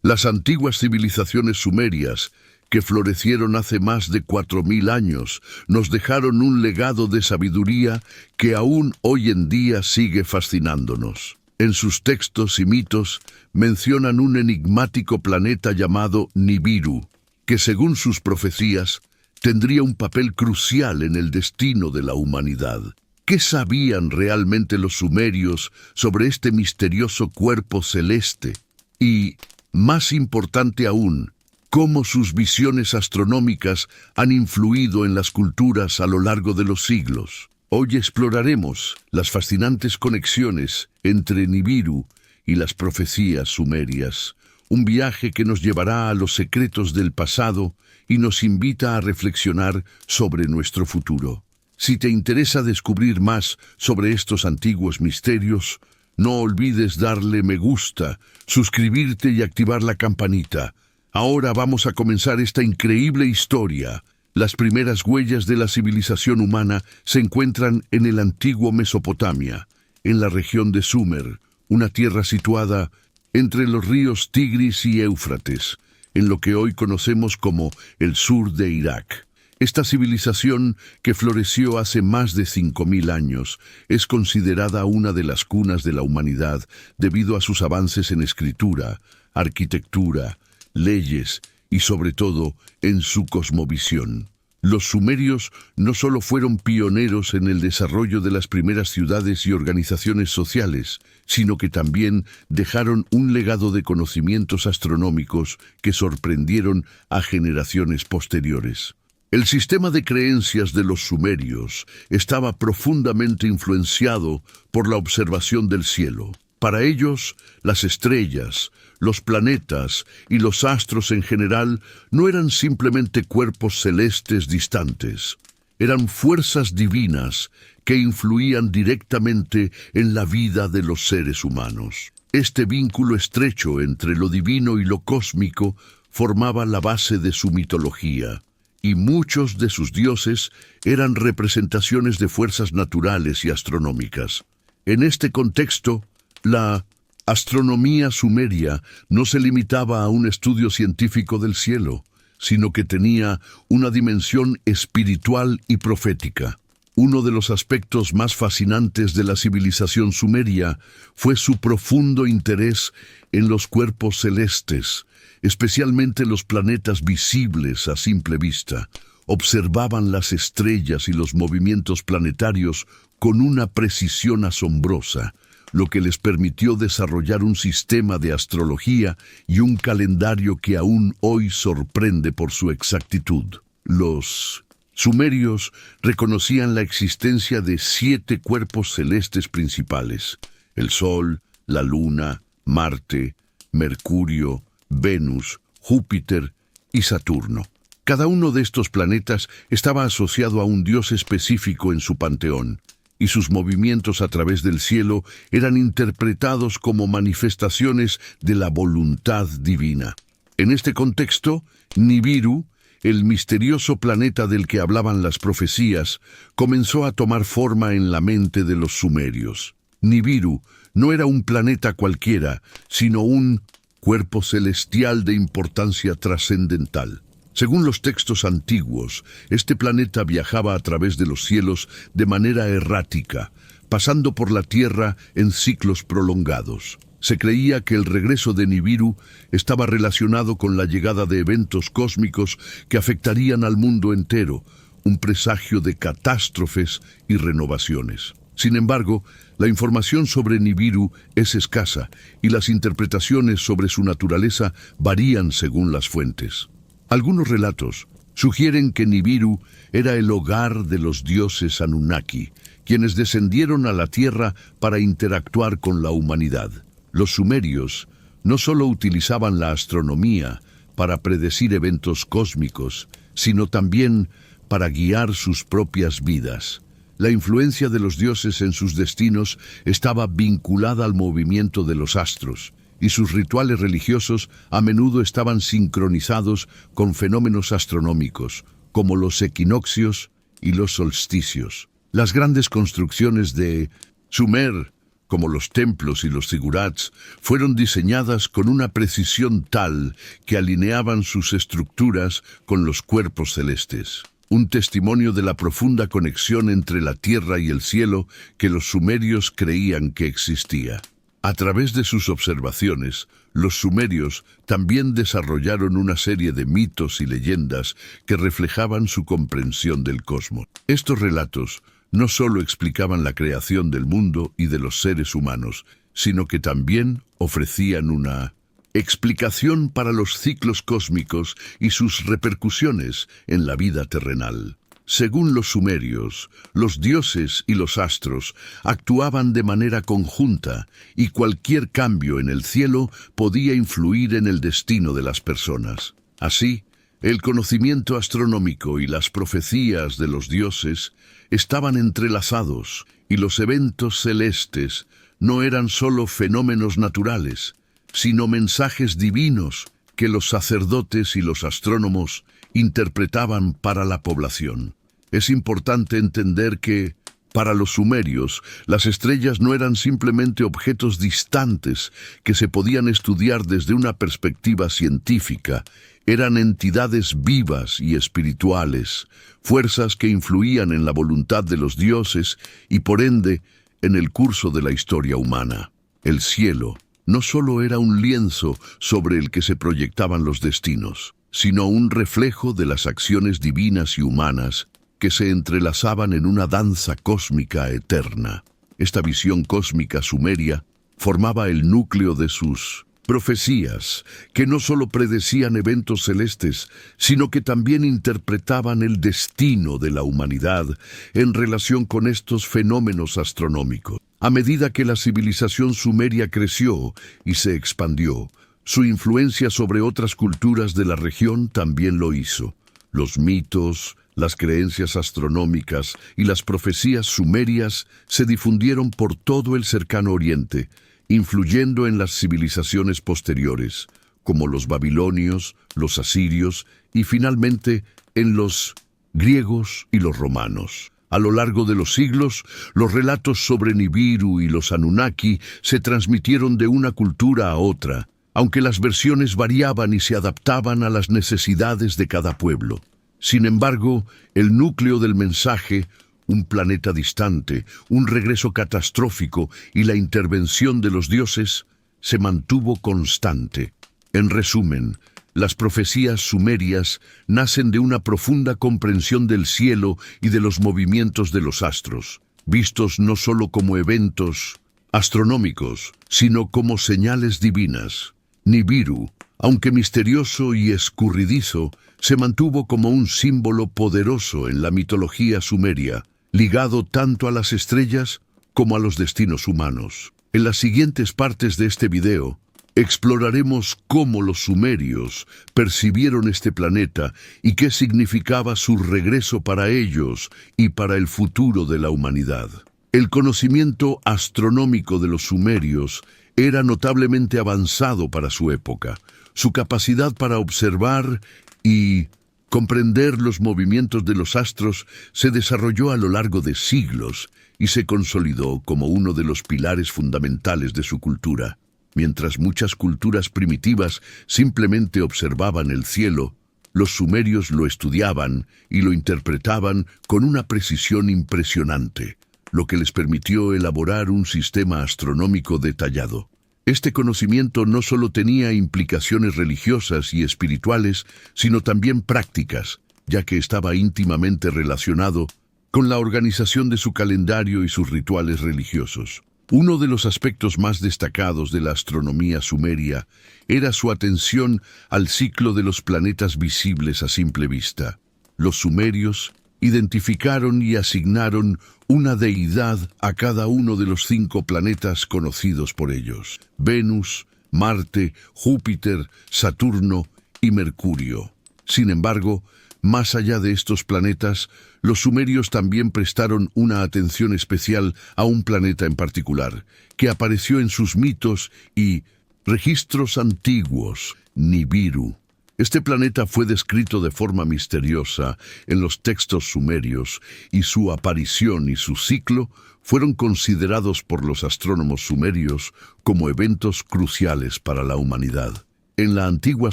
Las antiguas civilizaciones sumerias, que florecieron hace más de 4000 años, nos dejaron un legado de sabiduría que aún hoy en día sigue fascinándonos. En sus textos y mitos mencionan un enigmático planeta llamado Nibiru, que según sus profecías tendría un papel crucial en el destino de la humanidad. ¿Qué sabían realmente los sumerios sobre este misterioso cuerpo celeste? Y, más importante aún, ¿cómo sus visiones astronómicas han influido en las culturas a lo largo de los siglos? Hoy exploraremos las fascinantes conexiones entre Nibiru y las profecías sumerias, un viaje que nos llevará a los secretos del pasado y nos invita a reflexionar sobre nuestro futuro. Si te interesa descubrir más sobre estos antiguos misterios, no olvides darle me gusta, suscribirte y activar la campanita. Ahora vamos a comenzar esta increíble historia. Las primeras huellas de la civilización humana se encuentran en el antiguo Mesopotamia, en la región de Sumer, una tierra situada entre los ríos Tigris y Éufrates, en lo que hoy conocemos como el sur de Irak. Esta civilización, que floreció hace más de 5000 años, es considerada una de las cunas de la humanidad debido a sus avances en escritura, arquitectura, leyes y sobre todo en su cosmovisión. Los sumerios no solo fueron pioneros en el desarrollo de las primeras ciudades y organizaciones sociales, sino que también dejaron un legado de conocimientos astronómicos que sorprendieron a generaciones posteriores. El sistema de creencias de los sumerios estaba profundamente influenciado por la observación del cielo. Para ellos, las estrellas, los planetas y los astros en general no eran simplemente cuerpos celestes distantes. Eran fuerzas divinas que influían directamente en la vida de los seres humanos. Este vínculo estrecho entre lo divino y lo cósmico formaba la base de su mitología, y muchos de sus dioses eran representaciones de fuerzas naturales y astronómicas. En este contexto, la astronomía sumeria no se limitaba a un estudio científico del cielo, sino que tenía una dimensión espiritual y profética. Uno de los aspectos más fascinantes de la civilización sumeria fue su profundo interés en los cuerpos celestes, especialmente los planetas visibles a simple vista. Observaban las estrellas y los movimientos planetarios con una precisión asombrosa, lo que les permitió desarrollar un sistema de astrología y un calendario que aún hoy sorprende por su exactitud. Los sumerios reconocían la existencia de 7 cuerpos celestes principales: el Sol, la Luna, Marte, Mercurio, Venus, Júpiter y Saturno. Cada uno de estos planetas estaba asociado a un dios específico en su panteón, y sus movimientos a través del cielo eran interpretados como manifestaciones de la voluntad divina. En este contexto, Nibiru, el misterioso planeta del que hablaban las profecías, comenzó a tomar forma en la mente de los sumerios. Nibiru no era un planeta cualquiera, sino un cuerpo celestial de importancia trascendental. Según los textos antiguos, este planeta viajaba a través de los cielos de manera errática, pasando por la Tierra en ciclos prolongados. Se creía que el regreso de Nibiru estaba relacionado con la llegada de eventos cósmicos que afectarían al mundo entero, un presagio de catástrofes y renovaciones. Sin embargo, la información sobre Nibiru es escasa y las interpretaciones sobre su naturaleza varían según las fuentes. Algunos relatos sugieren que Nibiru era el hogar de los dioses Anunnaki, quienes descendieron a la Tierra para interactuar con la humanidad. Los sumerios no solo utilizaban la astronomía para predecir eventos cósmicos, sino también para guiar sus propias vidas. La influencia de los dioses en sus destinos estaba vinculada al movimiento de los astros, y sus rituales religiosos a menudo estaban sincronizados con fenómenos astronómicos, como los equinoccios y los solsticios. Las grandes construcciones de Sumer, como los templos y los zigurats, fueron diseñadas con una precisión tal que alineaban sus estructuras con los cuerpos celestes. Un testimonio de la profunda conexión entre la tierra y el cielo que los sumerios creían que existía. A través de sus observaciones, los sumerios también desarrollaron una serie de mitos y leyendas que reflejaban su comprensión del cosmos. Estos relatos no solo explicaban la creación del mundo y de los seres humanos, sino que también ofrecían una explicación para los ciclos cósmicos y sus repercusiones en la vida terrenal. Según los sumerios, los dioses y los astros actuaban de manera conjunta y cualquier cambio en el cielo podía influir en el destino de las personas. Así, el conocimiento astronómico y las profecías de los dioses estaban entrelazados y los eventos celestes no eran solo fenómenos naturales, sino mensajes divinos que los sacerdotes y los astrónomos interpretaban para la población. Es importante entender que, para los sumerios, las estrellas no eran simplemente objetos distantes que se podían estudiar desde una perspectiva científica, eran entidades vivas y espirituales, fuerzas que influían en la voluntad de los dioses y, por ende, en el curso de la historia humana. El cielo no solo era un lienzo sobre el que se proyectaban los destinos, sino un reflejo de las acciones divinas y humanas que se entrelazaban en una danza cósmica eterna. Esta visión cósmica sumeria formaba el núcleo de sus profecías, que no solo predecían eventos celestes, sino que también interpretaban el destino de la humanidad en relación con estos fenómenos astronómicos. A medida que la civilización sumeria creció y se expandió, su influencia sobre otras culturas de la región también lo hizo. Los mitos, las creencias astronómicas y las profecías sumerias se difundieron por todo el cercano oriente, influyendo en las civilizaciones posteriores, como los babilonios, los asirios y finalmente en los griegos y los romanos. A lo largo de los siglos, los relatos sobre Nibiru y los Anunnaki se transmitieron de una cultura a otra, aunque las versiones variaban y se adaptaban a las necesidades de cada pueblo. Sin embargo, el núcleo del mensaje, un planeta distante, un regreso catastrófico y la intervención de los dioses, se mantuvo constante. En resumen, las profecías sumerias nacen de una profunda comprensión del cielo y de los movimientos de los astros, vistos no solo como eventos astronómicos, sino como señales divinas. Nibiru, aunque misterioso y escurridizo, se mantuvo como un símbolo poderoso en la mitología sumeria, ligado tanto a las estrellas como a los destinos humanos. En las siguientes partes de este video, exploraremos cómo los sumerios percibieron este planeta y qué significaba su regreso para ellos y para el futuro de la humanidad. El conocimiento astronómico de los sumerios era notablemente avanzado para su época. Su capacidad para observar y comprender los movimientos de los astros se desarrolló a lo largo de siglos y se consolidó como uno de los pilares fundamentales de su cultura. Mientras muchas culturas primitivas simplemente observaban el cielo, los sumerios lo estudiaban y lo interpretaban con una precisión impresionante, lo que les permitió elaborar un sistema astronómico detallado. Este conocimiento no solo tenía implicaciones religiosas y espirituales, sino también prácticas, ya que estaba íntimamente relacionado con la organización de su calendario y sus rituales religiosos. Uno de los aspectos más destacados de la astronomía sumeria era su atención al ciclo de los planetas visibles a simple vista. Los sumerios identificaron y asignaron una deidad a cada uno de los 5 planetas conocidos por ellos: Venus, Marte, Júpiter, Saturno y Mercurio. Sin embargo, más allá de estos planetas, los sumerios también prestaron una atención especial a un planeta en particular, que apareció en sus mitos y registros antiguos: Nibiru. Este planeta fue descrito de forma misteriosa en los textos sumerios y su aparición y su ciclo fueron considerados por los astrónomos sumerios como eventos cruciales para la humanidad. En la antigua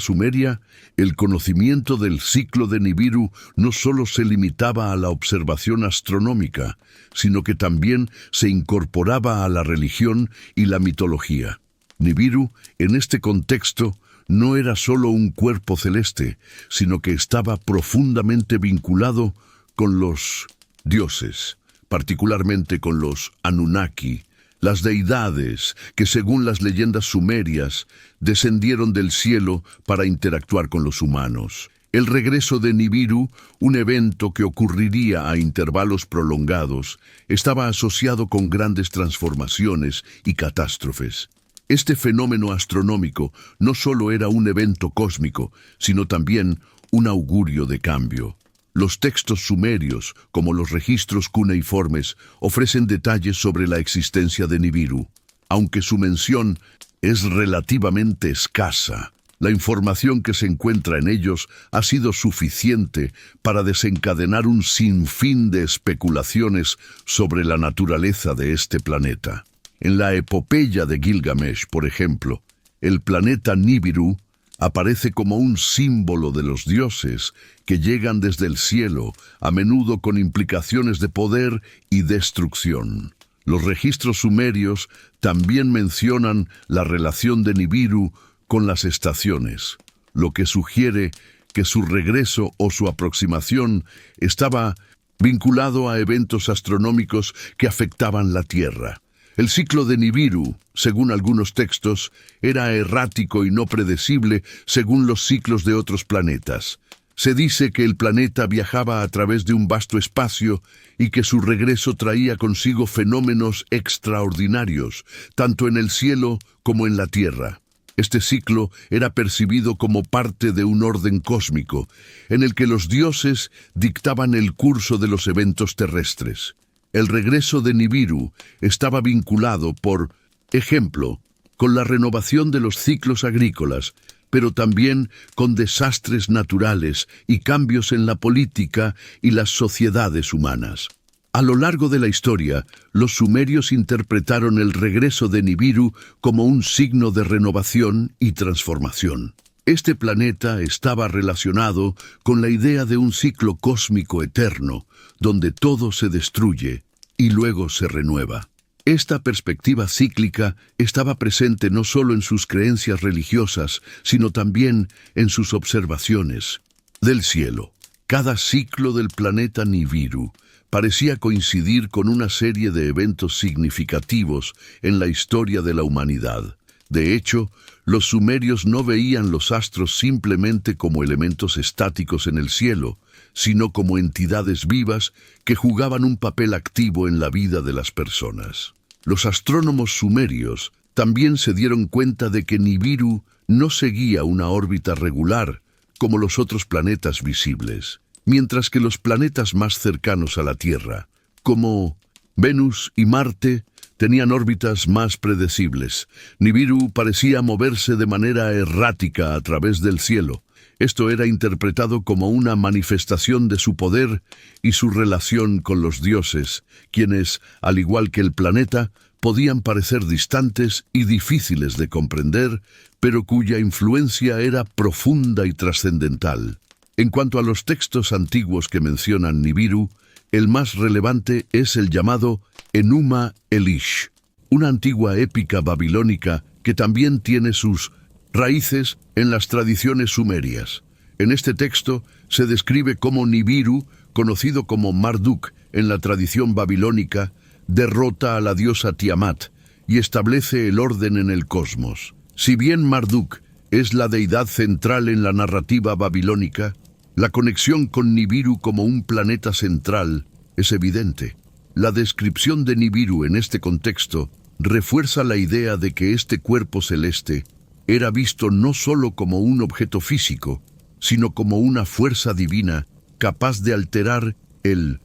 Sumeria, el conocimiento del ciclo de Nibiru no solo se limitaba a la observación astronómica, sino que también se incorporaba a la religión y la mitología. Nibiru, en este contexto, no era solo un cuerpo celeste, sino que estaba profundamente vinculado con los dioses, particularmente con los Anunnaki, las deidades que, según las leyendas sumerias, descendieron del cielo para interactuar con los humanos. El regreso de Nibiru, un evento que ocurriría a intervalos prolongados, estaba asociado con grandes transformaciones y catástrofes. Este fenómeno astronómico no solo era un evento cósmico, sino también un augurio de cambio. Los textos sumerios, como los registros cuneiformes, ofrecen detalles sobre la existencia de Nibiru. Aunque su mención es relativamente escasa, la información que se encuentra en ellos ha sido suficiente para desencadenar un sinfín de especulaciones sobre la naturaleza de este planeta. En la epopeya de Gilgamesh, por ejemplo, el planeta Nibiru aparece como un símbolo de los dioses que llegan desde el cielo, a menudo con implicaciones de poder y destrucción. Los registros sumerios también mencionan la relación de Nibiru con las estaciones, lo que sugiere que su regreso o su aproximación estaba vinculado a eventos astronómicos que afectaban la Tierra. El ciclo de Nibiru, según algunos textos, era errático y no predecible según los ciclos de otros planetas. Se dice que el planeta viajaba a través de un vasto espacio y que su regreso traía consigo fenómenos extraordinarios, tanto en el cielo como en la Tierra. Este ciclo era percibido como parte de un orden cósmico, en el que los dioses dictaban el curso de los eventos terrestres. El regreso de Nibiru estaba vinculado, por ejemplo, con la renovación de los ciclos agrícolas, pero también con desastres naturales y cambios en la política y las sociedades humanas. A lo largo de la historia, los sumerios interpretaron el regreso de Nibiru como un signo de renovación y transformación. Este planeta estaba relacionado con la idea de un ciclo cósmico eterno, donde todo se destruye y luego se renueva. Esta perspectiva cíclica estaba presente no solo en sus creencias religiosas, sino también en sus observaciones del cielo. Cada ciclo del planeta Nibiru parecía coincidir con una serie de eventos significativos en la historia de la humanidad. De hecho, los sumerios no veían los astros simplemente como elementos estáticos en el cielo, sino como entidades vivas que jugaban un papel activo en la vida de las personas. Los astrónomos sumerios también se dieron cuenta de que Nibiru no seguía una órbita regular como los otros planetas visibles, mientras que los planetas más cercanos a la Tierra, como Venus y Marte, tenían órbitas más predecibles. Nibiru parecía moverse de manera errática a través del cielo. Esto era interpretado como una manifestación de su poder y su relación con los dioses, quienes, al igual que el planeta, podían parecer distantes y difíciles de comprender, pero cuya influencia era profunda y trascendental. En cuanto a los textos antiguos que mencionan Nibiru, el más relevante es el llamado Enuma Elish, una antigua épica babilónica que también tiene sus raíces en las tradiciones sumerias. En este texto se describe cómo Nibiru, conocido como Marduk en la tradición babilónica, derrota a la diosa Tiamat y establece el orden en el cosmos. Si bien Marduk es la deidad central en la narrativa babilónica, la conexión con Nibiru como un planeta central es evidente. La descripción de Nibiru en este contexto refuerza la idea de que este cuerpo celeste era visto no solo como un objeto físico, sino como una fuerza divina capaz de alterar el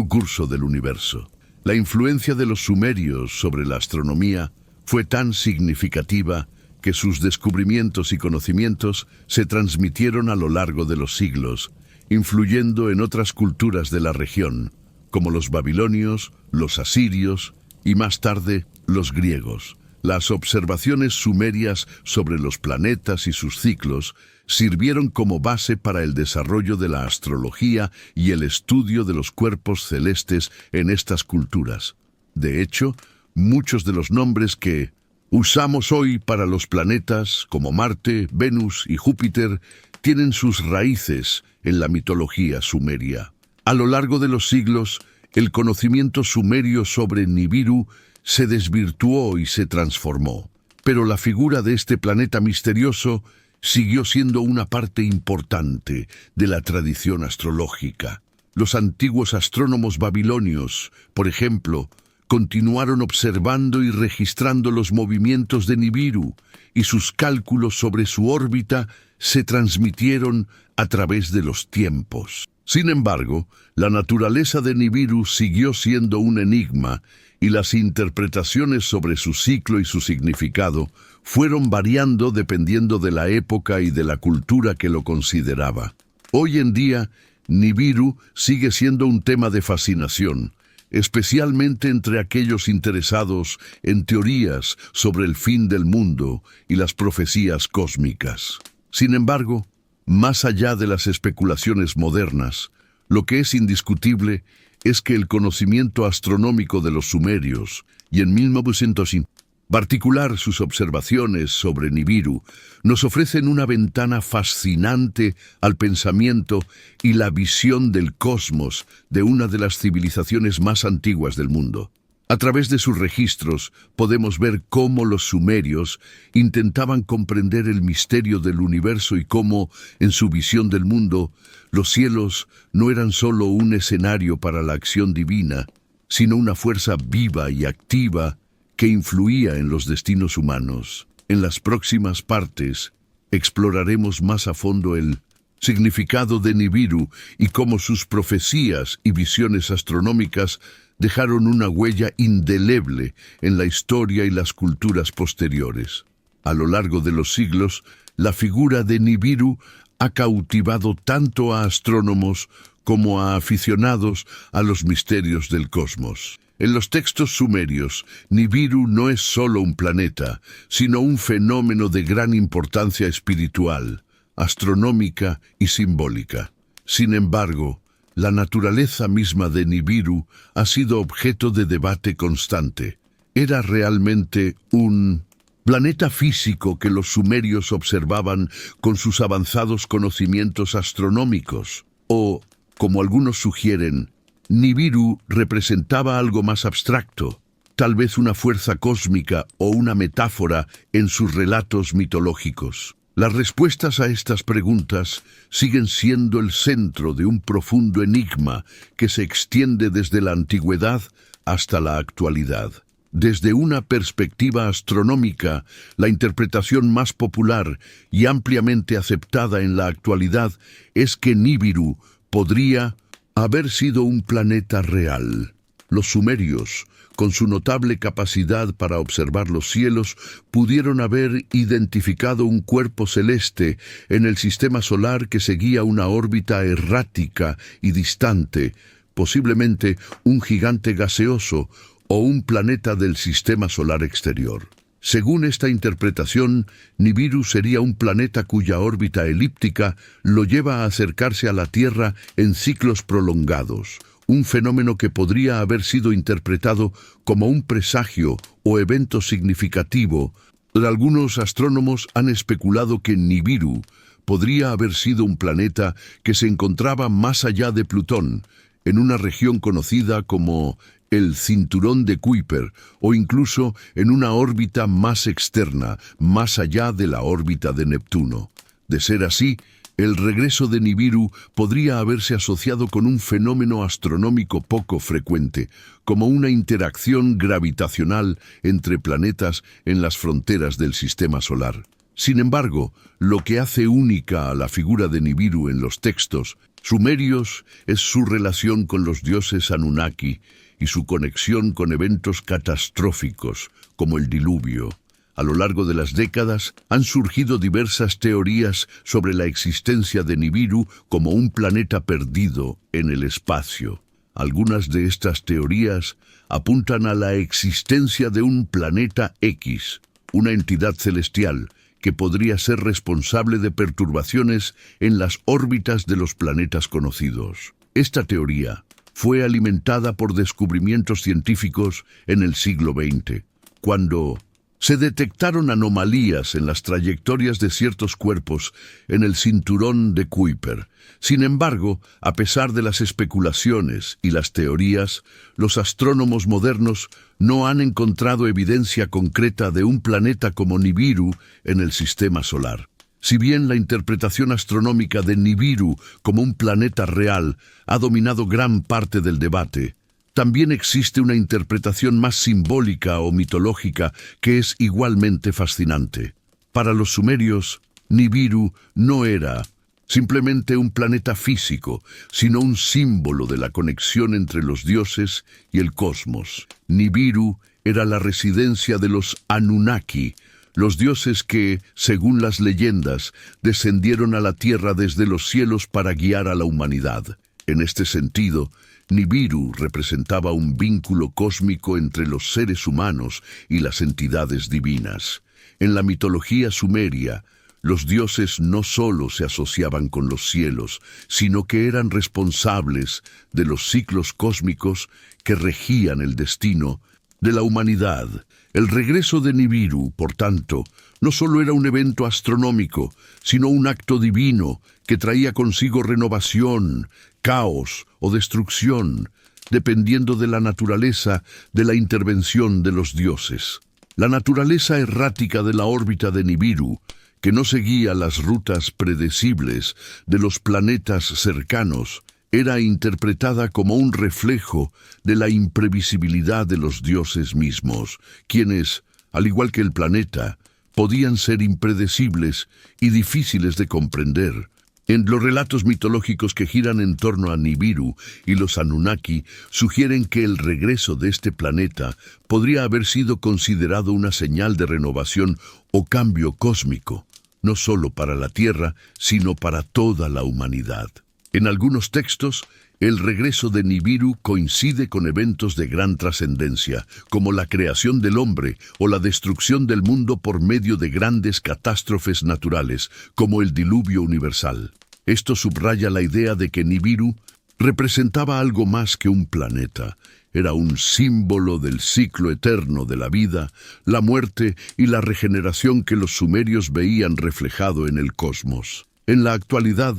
curso del universo. La influencia de los sumerios sobre la astronomía fue tan significativa que sus descubrimientos y conocimientos se transmitieron a lo largo de los siglos, influyendo en otras culturas de la región, como los babilonios, los asirios y más tarde los griegos. Las observaciones sumerias sobre los planetas y sus ciclos sirvieron como base para el desarrollo de la astrología y el estudio de los cuerpos celestes en estas culturas. De hecho, muchos de los nombres que usamos hoy para los planetas, como Marte, Venus y Júpiter, tienen sus raíces en la mitología sumeria. A lo largo de los siglos, el conocimiento sumerio sobre Nibiru se desvirtuó y se transformó. Pero la figura de este planeta misterioso siguió siendo una parte importante de la tradición astrológica. Los antiguos astrónomos babilonios, por ejemplo, continuaron observando y registrando los movimientos de Nibiru, y sus cálculos sobre su órbita se transmitieron a través de los tiempos. Sin embargo, la naturaleza de Nibiru siguió siendo un enigma, y las interpretaciones sobre su ciclo y su significado fueron variando dependiendo de la época y de la cultura que lo consideraba. Hoy en día, Nibiru sigue siendo un tema de fascinación, especialmente entre aquellos interesados en teorías sobre el fin del mundo y las profecías cósmicas. Sin embargo, más allá de las especulaciones modernas, lo que es indiscutible es que el conocimiento astronómico de los sumerios, y en 1900 en particular sus observaciones sobre Nibiru, nos ofrecen una ventana fascinante al pensamiento y la visión del cosmos de una de las civilizaciones más antiguas del mundo. A través de sus registros podemos ver cómo los sumerios intentaban comprender el misterio del universo y cómo, en su visión del mundo, los cielos no eran solo un escenario para la acción divina, sino una fuerza viva y activa que influía en los destinos humanos. En las próximas partes exploraremos más a fondo el significado de Nibiru y cómo sus profecías y visiones astronómicas dejaron una huella indeleble en la historia y las culturas posteriores. A lo largo de los siglos, la figura de Nibiru ha cautivado tanto a astrónomos como a aficionados a los misterios del cosmos. En los textos sumerios, Nibiru no es solo un planeta, sino un fenómeno de gran importancia espiritual, astronómica y simbólica. Sin embargo, la naturaleza misma de Nibiru ha sido objeto de debate constante. ¿Era realmente un planeta físico que los sumerios observaban con sus avanzados conocimientos astronómicos? O, como algunos sugieren, Nibiru representaba algo más abstracto, tal vez una fuerza cósmica o una metáfora en sus relatos mitológicos? Las respuestas a estas preguntas siguen siendo el centro de un profundo enigma que se extiende desde la antigüedad hasta la actualidad. Desde una perspectiva astronómica, la interpretación más popular y ampliamente aceptada en la actualidad es que Nibiru podría haber sido un planeta real. Los sumerios, con su notable capacidad para observar los cielos, pudieron haber identificado un cuerpo celeste en el sistema solar que seguía una órbita errática y distante, posiblemente un gigante gaseoso o un planeta del sistema solar exterior. Según esta interpretación, Nibiru sería un planeta cuya órbita elíptica lo lleva a acercarse a la Tierra en ciclos prolongados, un fenómeno que podría haber sido interpretado como un presagio o evento significativo. Algunos astrónomos han especulado que Nibiru podría haber sido un planeta que se encontraba más allá de Plutón, en una región conocida como el Cinturón de Kuiper, o incluso en una órbita más externa, más allá de la órbita de Neptuno. De ser así, el regreso de Nibiru podría haberse asociado con un fenómeno astronómico poco frecuente, como una interacción gravitacional entre planetas en las fronteras del sistema solar. Sin embargo, lo que hace única a la figura de Nibiru en los textos sumerios es su relación con los dioses Anunnaki y su conexión con eventos catastróficos como el diluvio. A lo largo de las décadas han surgido diversas teorías sobre la existencia de Nibiru como un planeta perdido en el espacio. Algunas de estas teorías apuntan a la existencia de un planeta X, una entidad celestial que podría ser responsable de perturbaciones en las órbitas de los planetas conocidos. Esta teoría fue alimentada por descubrimientos científicos en el siglo XX, cuando se detectaron anomalías en las trayectorias de ciertos cuerpos en el cinturón de Kuiper. Sin embargo, a pesar de las especulaciones y las teorías, los astrónomos modernos no han encontrado evidencia concreta de un planeta como Nibiru en el sistema solar. Si bien la interpretación astronómica de Nibiru como un planeta real ha dominado gran parte del debate, también existe una interpretación más simbólica o mitológica que es igualmente fascinante. Para los sumerios, Nibiru no era simplemente un planeta físico, sino un símbolo de la conexión entre los dioses y el cosmos. Nibiru era la residencia de los Anunnaki, los dioses que, según las leyendas, descendieron a la tierra desde los cielos para guiar a la humanidad. En este sentido, Nibiru representaba un vínculo cósmico entre los seres humanos y las entidades divinas. En la mitología sumeria, los dioses no solo se asociaban con los cielos, sino que eran responsables de los ciclos cósmicos que regían el destino de la humanidad. El regreso de Nibiru, por tanto, no solo era un evento astronómico, sino un acto divino que traía consigo renovación, caos o destrucción, dependiendo de la naturaleza de la intervención de los dioses. La naturaleza errática de la órbita de Nibiru, que no seguía las rutas predecibles de los planetas cercanos, era interpretada como un reflejo de la imprevisibilidad de los dioses mismos, quienes, al igual que el planeta, podían ser impredecibles y difíciles de comprender. En los relatos mitológicos que giran en torno a Nibiru y los Anunnaki sugieren que el regreso de este planeta podría haber sido considerado una señal de renovación o cambio cósmico, no solo para la Tierra, sino para toda la humanidad. En algunos textos, el regreso de Nibiru coincide con eventos de gran trascendencia, como la creación del hombre o la destrucción del mundo por medio de grandes catástrofes naturales, como el diluvio universal. Esto subraya la idea de que Nibiru representaba algo más que un planeta. Era un símbolo del ciclo eterno de la vida, la muerte y la regeneración que los sumerios veían reflejado en el cosmos. En la actualidad,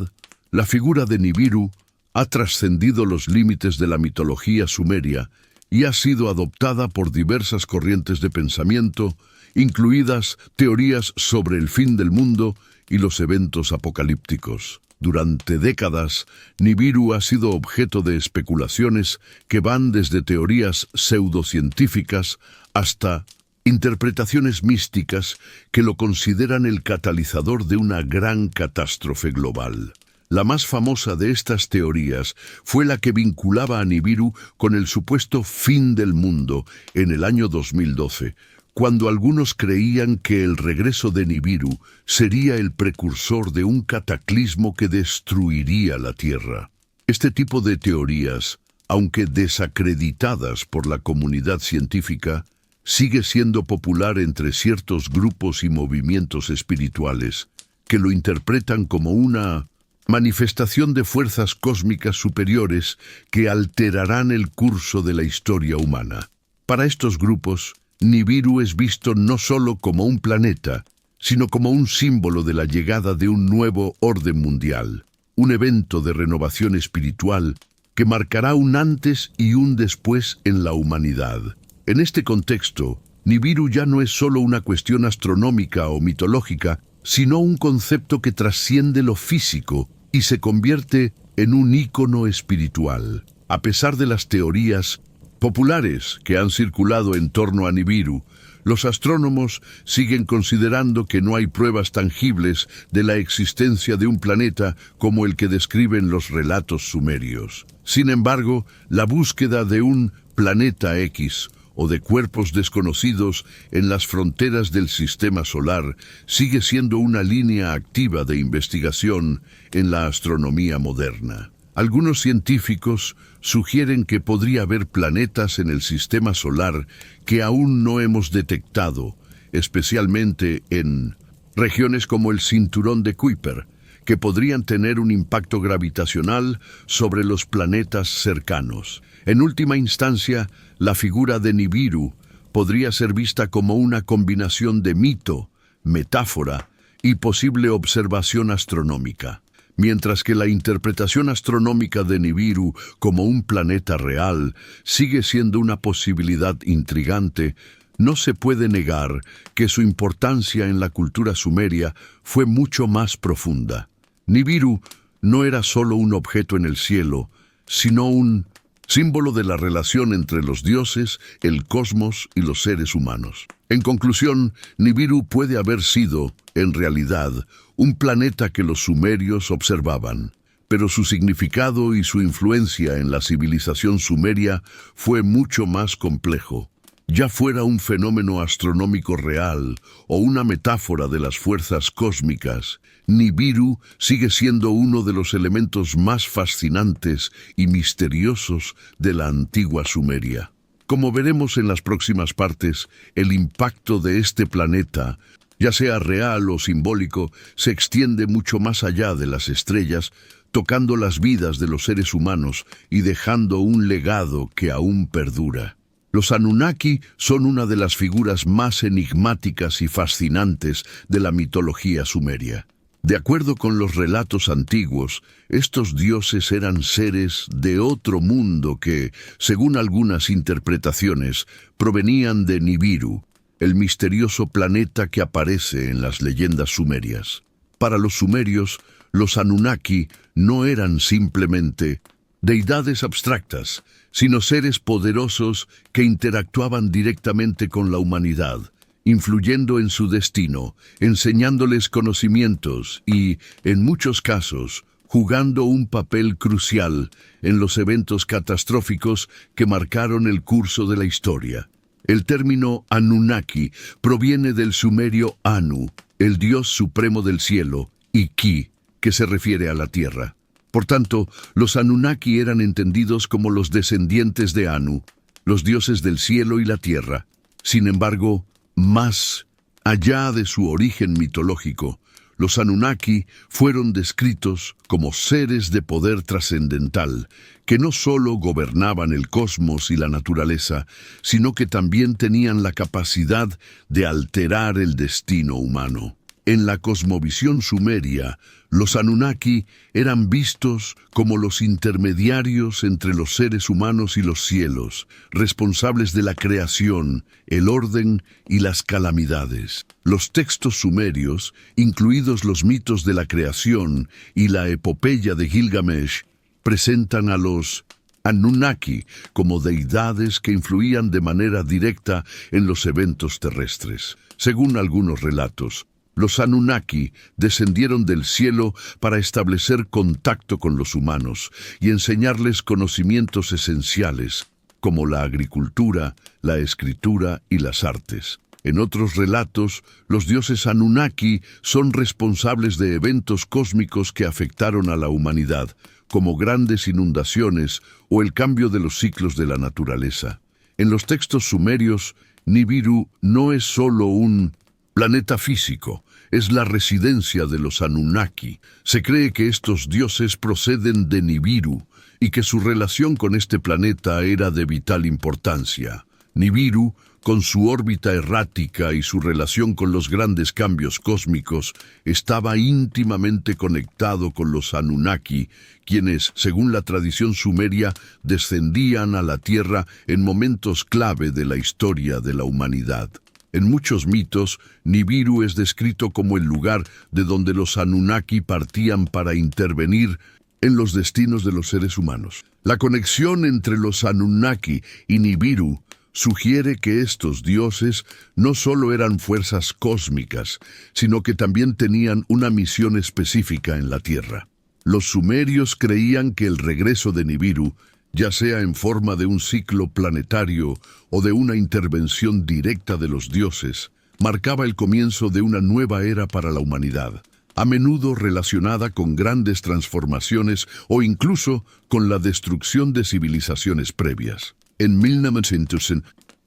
la figura de Nibiru ha trascendido los límites de la mitología sumeria y ha sido adoptada por diversas corrientes de pensamiento, incluidas teorías sobre el fin del mundo y los eventos apocalípticos. Durante décadas, Nibiru ha sido objeto de especulaciones que van desde teorías pseudocientíficas hasta interpretaciones místicas que lo consideran el catalizador de una gran catástrofe global. La más famosa de estas teorías fue la que vinculaba a Nibiru con el supuesto fin del mundo en el año 2012, cuando algunos creían que el regreso de Nibiru sería el precursor de un cataclismo que destruiría la Tierra. Este tipo de teorías, aunque desacreditadas por la comunidad científica, sigue siendo popular entre ciertos grupos y movimientos espirituales que lo interpretan como una manifestación de fuerzas cósmicas superiores que alterarán el curso de la historia humana. Para estos grupos, Nibiru es visto no solo como un planeta, sino como un símbolo de la llegada de un nuevo orden mundial, un evento de renovación espiritual que marcará un antes y un después en la humanidad. En este contexto, Nibiru ya no es solo una cuestión astronómica o mitológica, sino un concepto que trasciende lo físico y se convierte en un ícono espiritual. A pesar de las teorías populares que han circulado en torno a Nibiru, los astrónomos siguen considerando que no hay pruebas tangibles de la existencia de un planeta como el que describen los relatos sumerios. Sin embargo, la búsqueda de un planeta X o de cuerpos desconocidos en las fronteras del sistema solar sigue siendo una línea activa de investigación en la astronomía moderna. Algunos científicos sugieren que podría haber planetas en el sistema solar que aún no hemos detectado, especialmente en regiones como el cinturón de Kuiper, que podrían tener un impacto gravitacional sobre los planetas cercanos. En última instancia, la figura de Nibiru podría ser vista como una combinación de mito, metáfora y posible observación astronómica. Mientras que la interpretación astronómica de Nibiru como un planeta real sigue siendo una posibilidad intrigante, no se puede negar que su importancia en la cultura sumeria fue mucho más profunda. Nibiru no era solo un objeto en el cielo, sino un símbolo de la relación entre los dioses, el cosmos y los seres humanos. En conclusión, Nibiru puede haber sido, en realidad, un planeta que los sumerios observaban, pero su significado y su influencia en la civilización sumeria fue mucho más complejo. Ya fuera un fenómeno astronómico real o una metáfora de las fuerzas cósmicas, Nibiru sigue siendo uno de los elementos más fascinantes y misteriosos de la antigua Sumeria. Como veremos en las próximas partes, el impacto de este planeta, ya sea real o simbólico, se extiende mucho más allá de las estrellas, tocando las vidas de los seres humanos y dejando un legado que aún perdura. Los Anunnaki son una de las figuras más enigmáticas y fascinantes de la mitología sumeria. De acuerdo con los relatos antiguos, estos dioses eran seres de otro mundo que, según algunas interpretaciones, provenían de Nibiru, el misterioso planeta que aparece en las leyendas sumerias. Para los sumerios, los Anunnaki no eran simplemente deidades abstractas, sino seres poderosos que interactuaban directamente con la humanidad, influyendo en su destino, enseñándoles conocimientos y, en muchos casos, jugando un papel crucial en los eventos catastróficos que marcaron el curso de la historia. El término Anunnaki proviene del sumerio Anu, el dios supremo del cielo, y Ki, que se refiere a la tierra. Por tanto, los Anunnaki eran entendidos como los descendientes de Anu, los dioses del cielo y la tierra. Sin embargo, más allá de su origen mitológico, los Anunnaki fueron descritos como seres de poder trascendental, que no solo gobernaban el cosmos y la naturaleza, sino que también tenían la capacidad de alterar el destino humano. En la cosmovisión sumeria, los Anunnaki eran vistos como los intermediarios entre los seres humanos y los cielos, responsables de la creación, el orden y las calamidades. Los textos sumerios, incluidos los mitos de la creación y la epopeya de Gilgamesh, presentan a los Anunnaki como deidades que influían de manera directa en los eventos terrestres. Según algunos relatos, los Anunnaki descendieron del cielo para establecer contacto con los humanos y enseñarles conocimientos esenciales, como la agricultura, la escritura y las artes. En otros relatos, los dioses Anunnaki son responsables de eventos cósmicos que afectaron a la humanidad, como grandes inundaciones o el cambio de los ciclos de la naturaleza. En los textos sumerios, Nibiru no es solo un planeta físico, es la residencia de los Anunnaki. Se cree que estos dioses proceden de Nibiru y que su relación con este planeta era de vital importancia. Nibiru, con su órbita errática y su relación con los grandes cambios cósmicos, estaba íntimamente conectado con los Anunnaki, quienes, según la tradición sumeria, descendían a la Tierra en momentos clave de la historia de la humanidad. En muchos mitos, Nibiru es descrito como el lugar de donde los Anunnaki partían para intervenir en los destinos de los seres humanos. La conexión entre los Anunnaki y Nibiru sugiere que estos dioses no solo eran fuerzas cósmicas, sino que también tenían una misión específica en la Tierra. Los sumerios creían que el regreso de Nibiru ya sea en forma de un ciclo planetario o de una intervención directa de los dioses, marcaba el comienzo de una nueva era para la humanidad, a menudo relacionada con grandes transformaciones o incluso con la destrucción de civilizaciones previas. En 1900,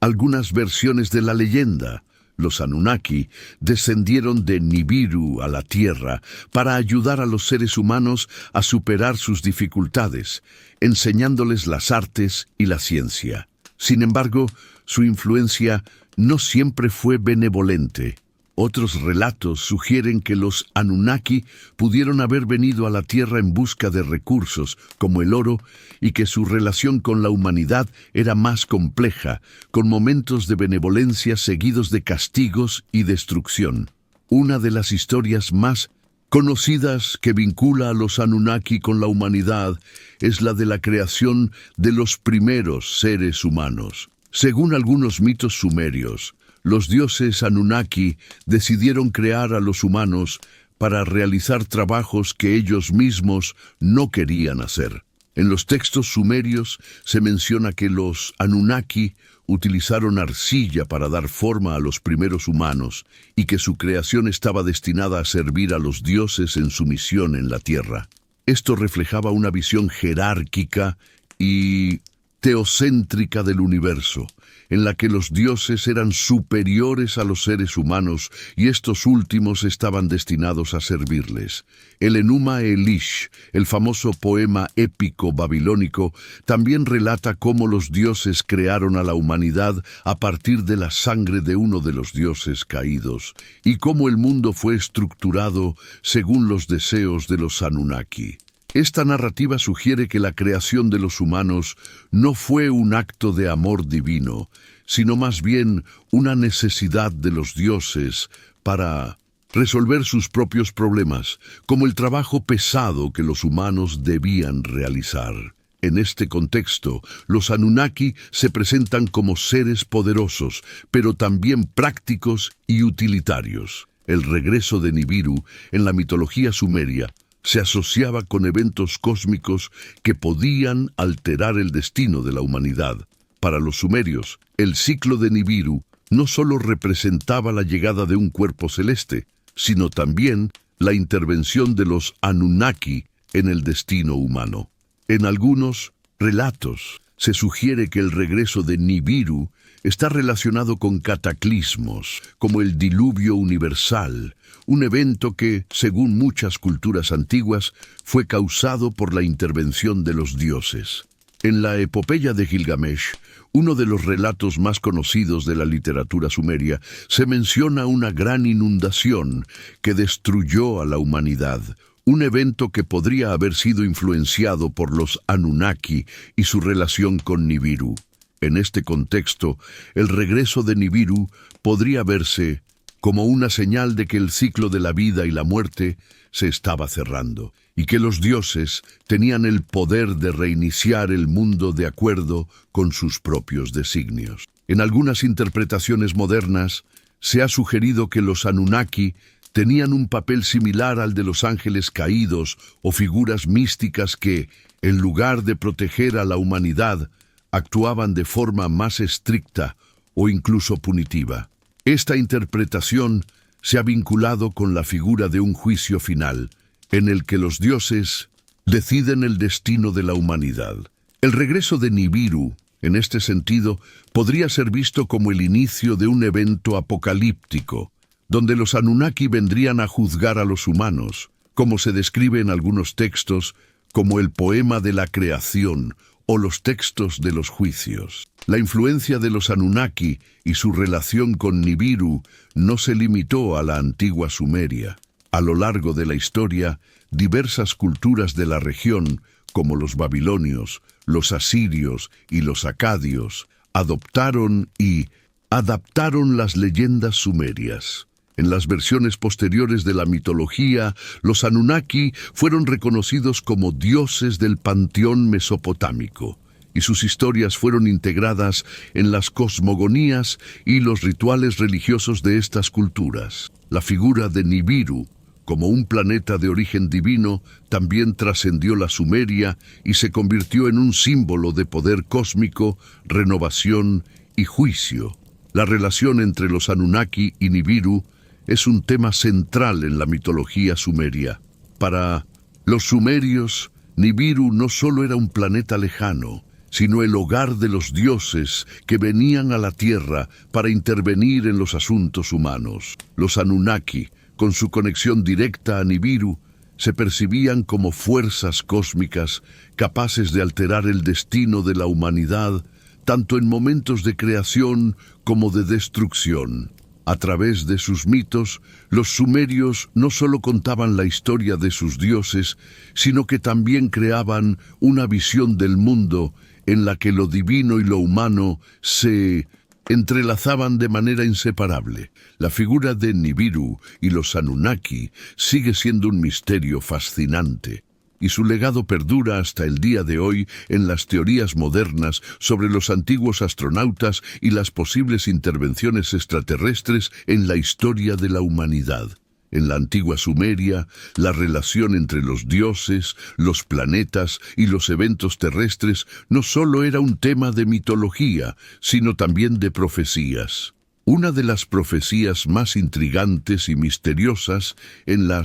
algunas versiones de la leyenda, los Anunnaki, descendieron de Nibiru a la Tierra para ayudar a los seres humanos a superar sus dificultades, enseñándoles las artes y la ciencia. Sin embargo, su influencia no siempre fue benevolente. Otros relatos sugieren que los Anunnaki pudieron haber venido a la Tierra en busca de recursos, como el oro, y que su relación con la humanidad era más compleja, con momentos de benevolencia seguidos de castigos y destrucción. Una de las historias más conocidas que vincula a los Anunnaki con la humanidad es la de la creación de los primeros seres humanos. Según algunos mitos sumerios, los dioses Anunnaki decidieron crear a los humanos para realizar trabajos que ellos mismos no querían hacer. En los textos sumerios se menciona que los Anunnaki utilizaron arcilla para dar forma a los primeros humanos y que su creación estaba destinada a servir a los dioses en su misión en la tierra. Esto reflejaba una visión jerárquica y teocéntrica del universo, en la que los dioses eran superiores a los seres humanos y estos últimos estaban destinados a servirles. El Enuma Elish, el famoso poema épico babilónico, también relata cómo los dioses crearon a la humanidad a partir de la sangre de uno de los dioses caídos, y cómo el mundo fue estructurado según los deseos de los Anunnaki. Esta narrativa sugiere que la creación de los humanos no fue un acto de amor divino, sino más bien una necesidad de los dioses para resolver sus propios problemas, como el trabajo pesado que los humanos debían realizar. En este contexto, los Anunnaki se presentan como seres poderosos, pero también prácticos y utilitarios. El regreso de Nibiru en la mitología sumeria se asociaba con eventos cósmicos que podían alterar el destino de la humanidad. Para los sumerios, el ciclo de Nibiru no solo representaba la llegada de un cuerpo celeste, sino también la intervención de los Anunnaki en el destino humano. En algunos relatos se sugiere que el regreso de Nibiru está relacionado con cataclismos, como el diluvio universal, un evento que, según muchas culturas antiguas, fue causado por la intervención de los dioses. En la epopeya de Gilgamesh, uno de los relatos más conocidos de la literatura sumeria, se menciona una gran inundación que destruyó a la humanidad, un evento que podría haber sido influenciado por los Anunnaki y su relación con Nibiru. En este contexto, el regreso de Nibiru podría verse como una señal de que el ciclo de la vida y la muerte se estaba cerrando, y que los dioses tenían el poder de reiniciar el mundo de acuerdo con sus propios designios. En algunas interpretaciones modernas, se ha sugerido que los Anunnaki tenían un papel similar al de los ángeles caídos o figuras místicas que, en lugar de proteger a la humanidad, actuaban de forma más estricta o incluso punitiva. Esta interpretación se ha vinculado con la figura de un juicio final, en el que los dioses deciden el destino de la humanidad. El regreso de Nibiru, en este sentido, podría ser visto como el inicio de un evento apocalíptico, donde los Anunnaki vendrían a juzgar a los humanos, como se describe en algunos textos como el poema de la creación o los textos de los juicios. La influencia de los Anunnaki y su relación con Nibiru no se limitó a la antigua Sumeria. A lo largo de la historia, diversas culturas de la región, como los babilonios, los asirios y los acadios, adoptaron y adaptaron las leyendas sumerias. En las versiones posteriores de la mitología, los Anunnaki fueron reconocidos como dioses del panteón mesopotámico, y sus historias fueron integradas en las cosmogonías y los rituales religiosos de estas culturas. La figura de Nibiru, como un planeta de origen divino, también trascendió la Sumeria y se convirtió en un símbolo de poder cósmico, renovación y juicio. La relación entre los Anunnaki y Nibiru es un tema central en la mitología sumeria. Para los sumerios, Nibiru no solo era un planeta lejano, sino el hogar de los dioses que venían a la Tierra para intervenir en los asuntos humanos. Los Anunnaki, con su conexión directa a Nibiru, se percibían como fuerzas cósmicas capaces de alterar el destino de la humanidad, tanto en momentos de creación como de destrucción. A través de sus mitos, los sumerios no solo contaban la historia de sus dioses, sino que también creaban una visión del mundo en la que lo divino y lo humano se entrelazaban de manera inseparable. La figura de Nibiru y los Anunnaki sigue siendo un misterio fascinante, y su legado perdura hasta el día de hoy en las teorías modernas sobre los antiguos astronautas y las posibles intervenciones extraterrestres en la historia de la humanidad. En la antigua Sumeria, la relación entre los dioses, los planetas y los eventos terrestres no solo era un tema de mitología, sino también de profecías. Una de las profecías más intrigantes y misteriosas en la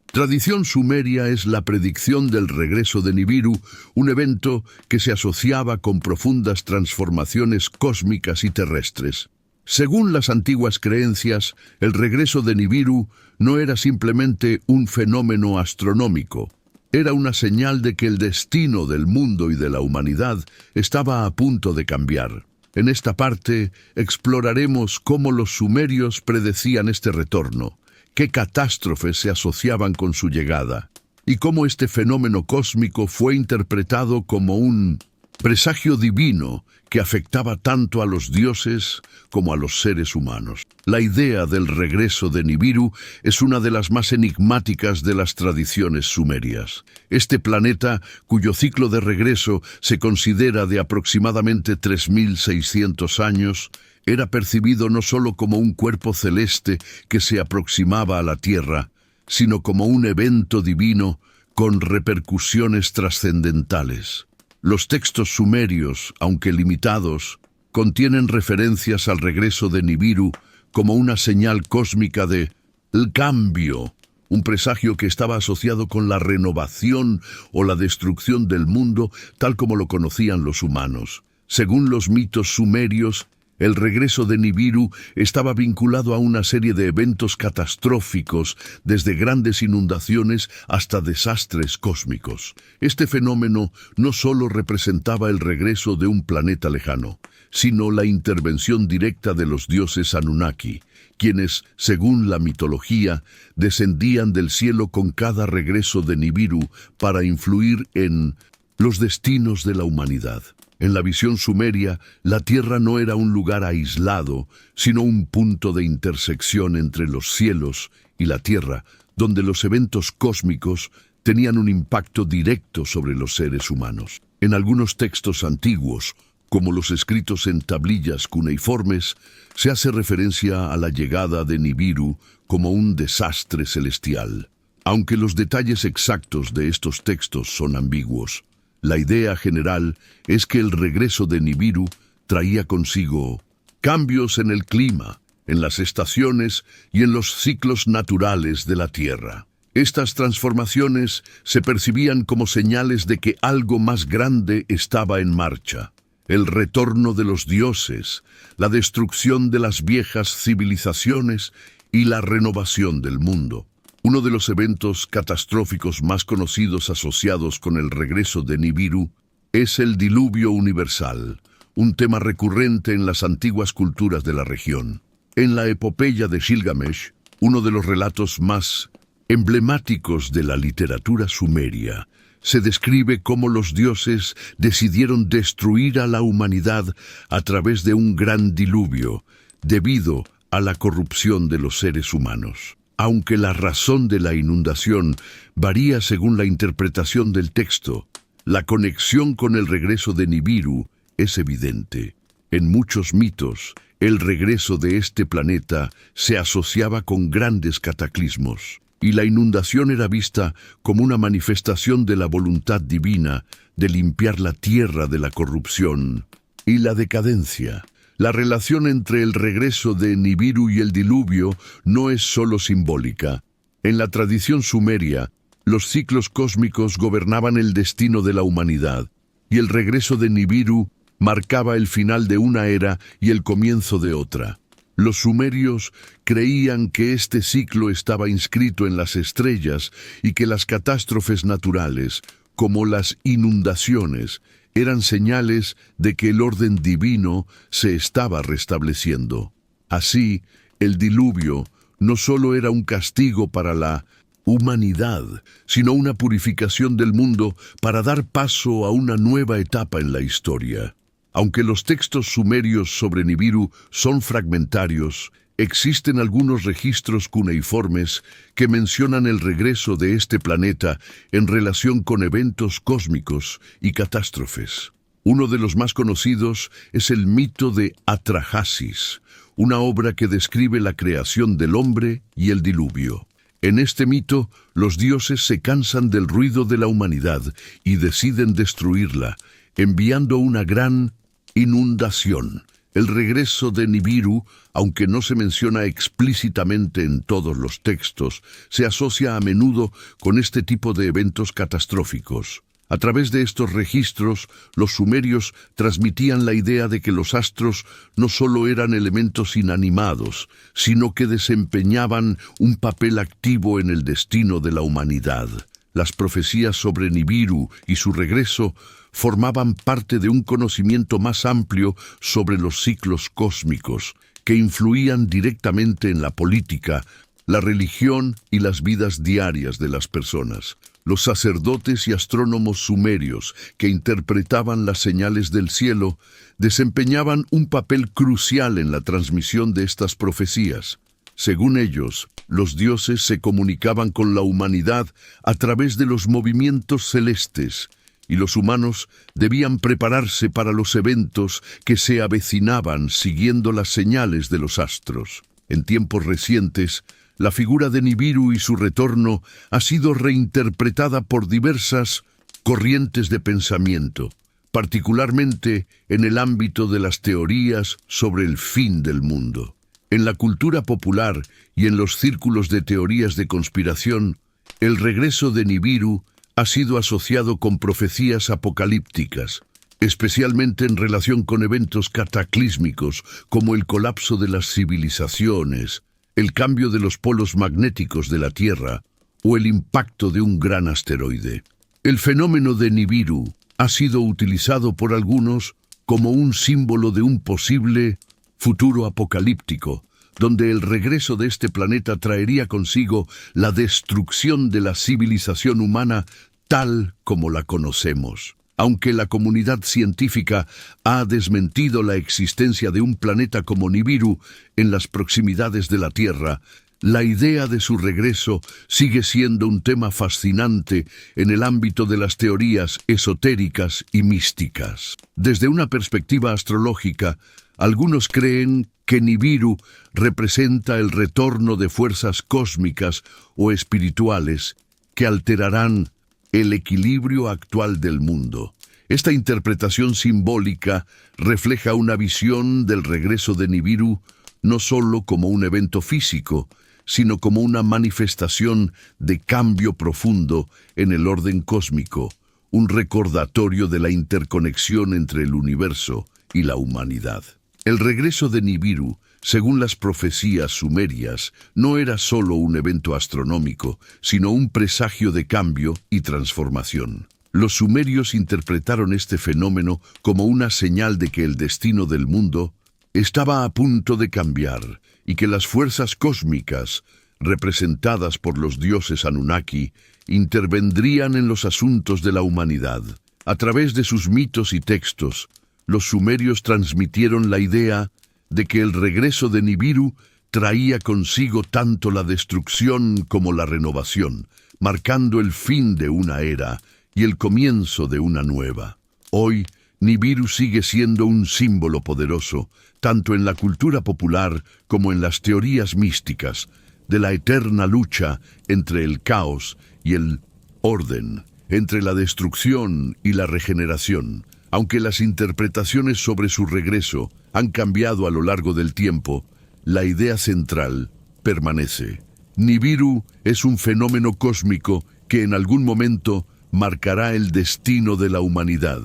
tradición sumeria es la predicción del regreso de Nibiru, un evento que se asociaba con profundas transformaciones cósmicas y terrestres. Según las antiguas creencias, el regreso de Nibiru no era simplemente un fenómeno astronómico. Era una señal de que el destino del mundo y de la humanidad estaba a punto de cambiar. En esta parte exploraremos cómo los sumerios predecían este retorno, qué catástrofes se asociaban con su llegada, y cómo este fenómeno cósmico fue interpretado como un presagio divino que afectaba tanto a los dioses como a los seres humanos. La idea del regreso de Nibiru es una de las más enigmáticas de las tradiciones sumerias. Este planeta, cuyo ciclo de regreso se considera de aproximadamente 3.600 años, era percibido no solo como un cuerpo celeste que se aproximaba a la Tierra, sino como un evento divino con repercusiones trascendentales. Los textos sumerios, aunque limitados, contienen referencias al regreso de Nibiru como una señal cósmica de el cambio, un presagio que estaba asociado con la renovación o la destrucción del mundo tal como lo conocían los humanos. Según los mitos sumerios, el regreso de Nibiru estaba vinculado a una serie de eventos catastróficos, desde grandes inundaciones hasta desastres cósmicos. Este fenómeno no solo representaba el regreso de un planeta lejano, sino la intervención directa de los dioses Anunnaki, quienes, según la mitología, descendían del cielo con cada regreso de Nibiru para influir en los destinos de la humanidad. En la visión sumeria, la Tierra no era un lugar aislado, sino un punto de intersección entre los cielos y la Tierra, donde los eventos cósmicos tenían un impacto directo sobre los seres humanos. En algunos textos antiguos, como los escritos en tablillas cuneiformes, se hace referencia a la llegada de Nibiru como un desastre celestial. Aunque los detalles exactos de estos textos son ambiguos, la idea general es que el regreso de Nibiru traía consigo cambios en el clima, en las estaciones y en los ciclos naturales de la Tierra. Estas transformaciones se percibían como señales de que algo más grande estaba en marcha. El retorno de los dioses, la destrucción de las viejas civilizaciones y la renovación del mundo. Uno de los eventos catastróficos más conocidos asociados con el regreso de Nibiru es el diluvio universal, un tema recurrente en las antiguas culturas de la región. En la epopeya de Gilgamesh, uno de los relatos más emblemáticos de la literatura sumeria, se describe cómo los dioses decidieron destruir a la humanidad a través de un gran diluvio, debido a la corrupción de los seres humanos. Aunque la razón de la inundación varía según la interpretación del texto, la conexión con el regreso de Nibiru es evidente. En muchos mitos, el regreso de este planeta se asociaba con grandes cataclismos. y la inundación era vista como una manifestación de la voluntad divina de limpiar la tierra de la corrupción y la decadencia. La relación entre el regreso de Nibiru y el diluvio no es solo simbólica. En la tradición sumeria, los ciclos cósmicos gobernaban el destino de la humanidad, y el regreso de Nibiru marcaba el final de una era y el comienzo de otra. Los sumerios creían que este ciclo estaba inscrito en las estrellas y que las catástrofes naturales, como las inundaciones, eran señales de que el orden divino se estaba restableciendo. Así, el diluvio no solo era un castigo para la humanidad, sino una purificación del mundo para dar paso a una nueva etapa en la historia. Aunque los textos sumerios sobre Nibiru son fragmentarios, existen algunos registros cuneiformes que mencionan el regreso de este planeta en relación con eventos cósmicos y catástrofes. Uno de los más conocidos es el mito de Atrahasis, una obra que describe la creación del hombre y el diluvio. En este mito, los dioses se cansan del ruido de la humanidad y deciden destruirla, enviando una gran inundación. El regreso de Nibiru, aunque no se menciona explícitamente en todos los textos, se asocia a menudo con este tipo de eventos catastróficos. A través de estos registros, los sumerios transmitían la idea de que los astros no solo eran elementos inanimados, sino que desempeñaban un papel activo en el destino de la humanidad. Las profecías sobre Nibiru y su regreso formaban parte de un conocimiento más amplio sobre los ciclos cósmicos, que influían directamente en la política, la religión y las vidas diarias de las personas. Los sacerdotes y astrónomos sumerios, que interpretaban las señales del cielo, desempeñaban un papel crucial en la transmisión de estas profecías. Según ellos, los dioses se comunicaban con la humanidad a través de los movimientos celestes, y los humanos debían prepararse para los eventos que se avecinaban siguiendo las señales de los astros. En tiempos recientes, la figura de Nibiru y su retorno ha sido reinterpretada por diversas corrientes de pensamiento, particularmente en el ámbito de las teorías sobre el fin del mundo. En la cultura popular y en los círculos de teorías de conspiración, el regreso de Nibiru ha sido asociado con profecías apocalípticas, especialmente en relación con eventos cataclísmicos como el colapso de las civilizaciones, el cambio de los polos magnéticos de la Tierra o el impacto de un gran asteroide. El fenómeno de Nibiru ha sido utilizado por algunos como un símbolo de un posible futuro apocalíptico, donde el regreso de este planeta traería consigo la destrucción de la civilización humana tal como la conocemos. Aunque la comunidad científica ha desmentido la existencia de un planeta como Nibiru en las proximidades de la Tierra, la idea de su regreso sigue siendo un tema fascinante en el ámbito de las teorías esotéricas y místicas. Desde una perspectiva astrológica, algunos creen que Nibiru representa el retorno de fuerzas cósmicas o espirituales que alterarán el equilibrio actual del mundo. Esta interpretación simbólica refleja una visión del regreso de Nibiru no solo como un evento físico, sino como una manifestación de cambio profundo en el orden cósmico, un recordatorio de la interconexión entre el universo y la humanidad. El regreso de Nibiru, según las profecías sumerias, no era solo un evento astronómico, sino un presagio de cambio y transformación. Los sumerios interpretaron este fenómeno como una señal de que el destino del mundo estaba a punto de cambiar y que las fuerzas cósmicas, representadas por los dioses Anunnaki, intervendrían en los asuntos de la humanidad. A través de sus mitos y textos, los sumerios transmitieron la idea de que el regreso de Nibiru traía consigo tanto la destrucción como la renovación, marcando el fin de una era y el comienzo de una nueva. Hoy, Nibiru sigue siendo un símbolo poderoso, tanto en la cultura popular como en las teorías místicas, de la eterna lucha entre el caos y el orden, entre la destrucción y la regeneración. Aunque las interpretaciones sobre su regreso han cambiado a lo largo del tiempo, la idea central permanece. Nibiru es un fenómeno cósmico que en algún momento marcará el destino de la humanidad,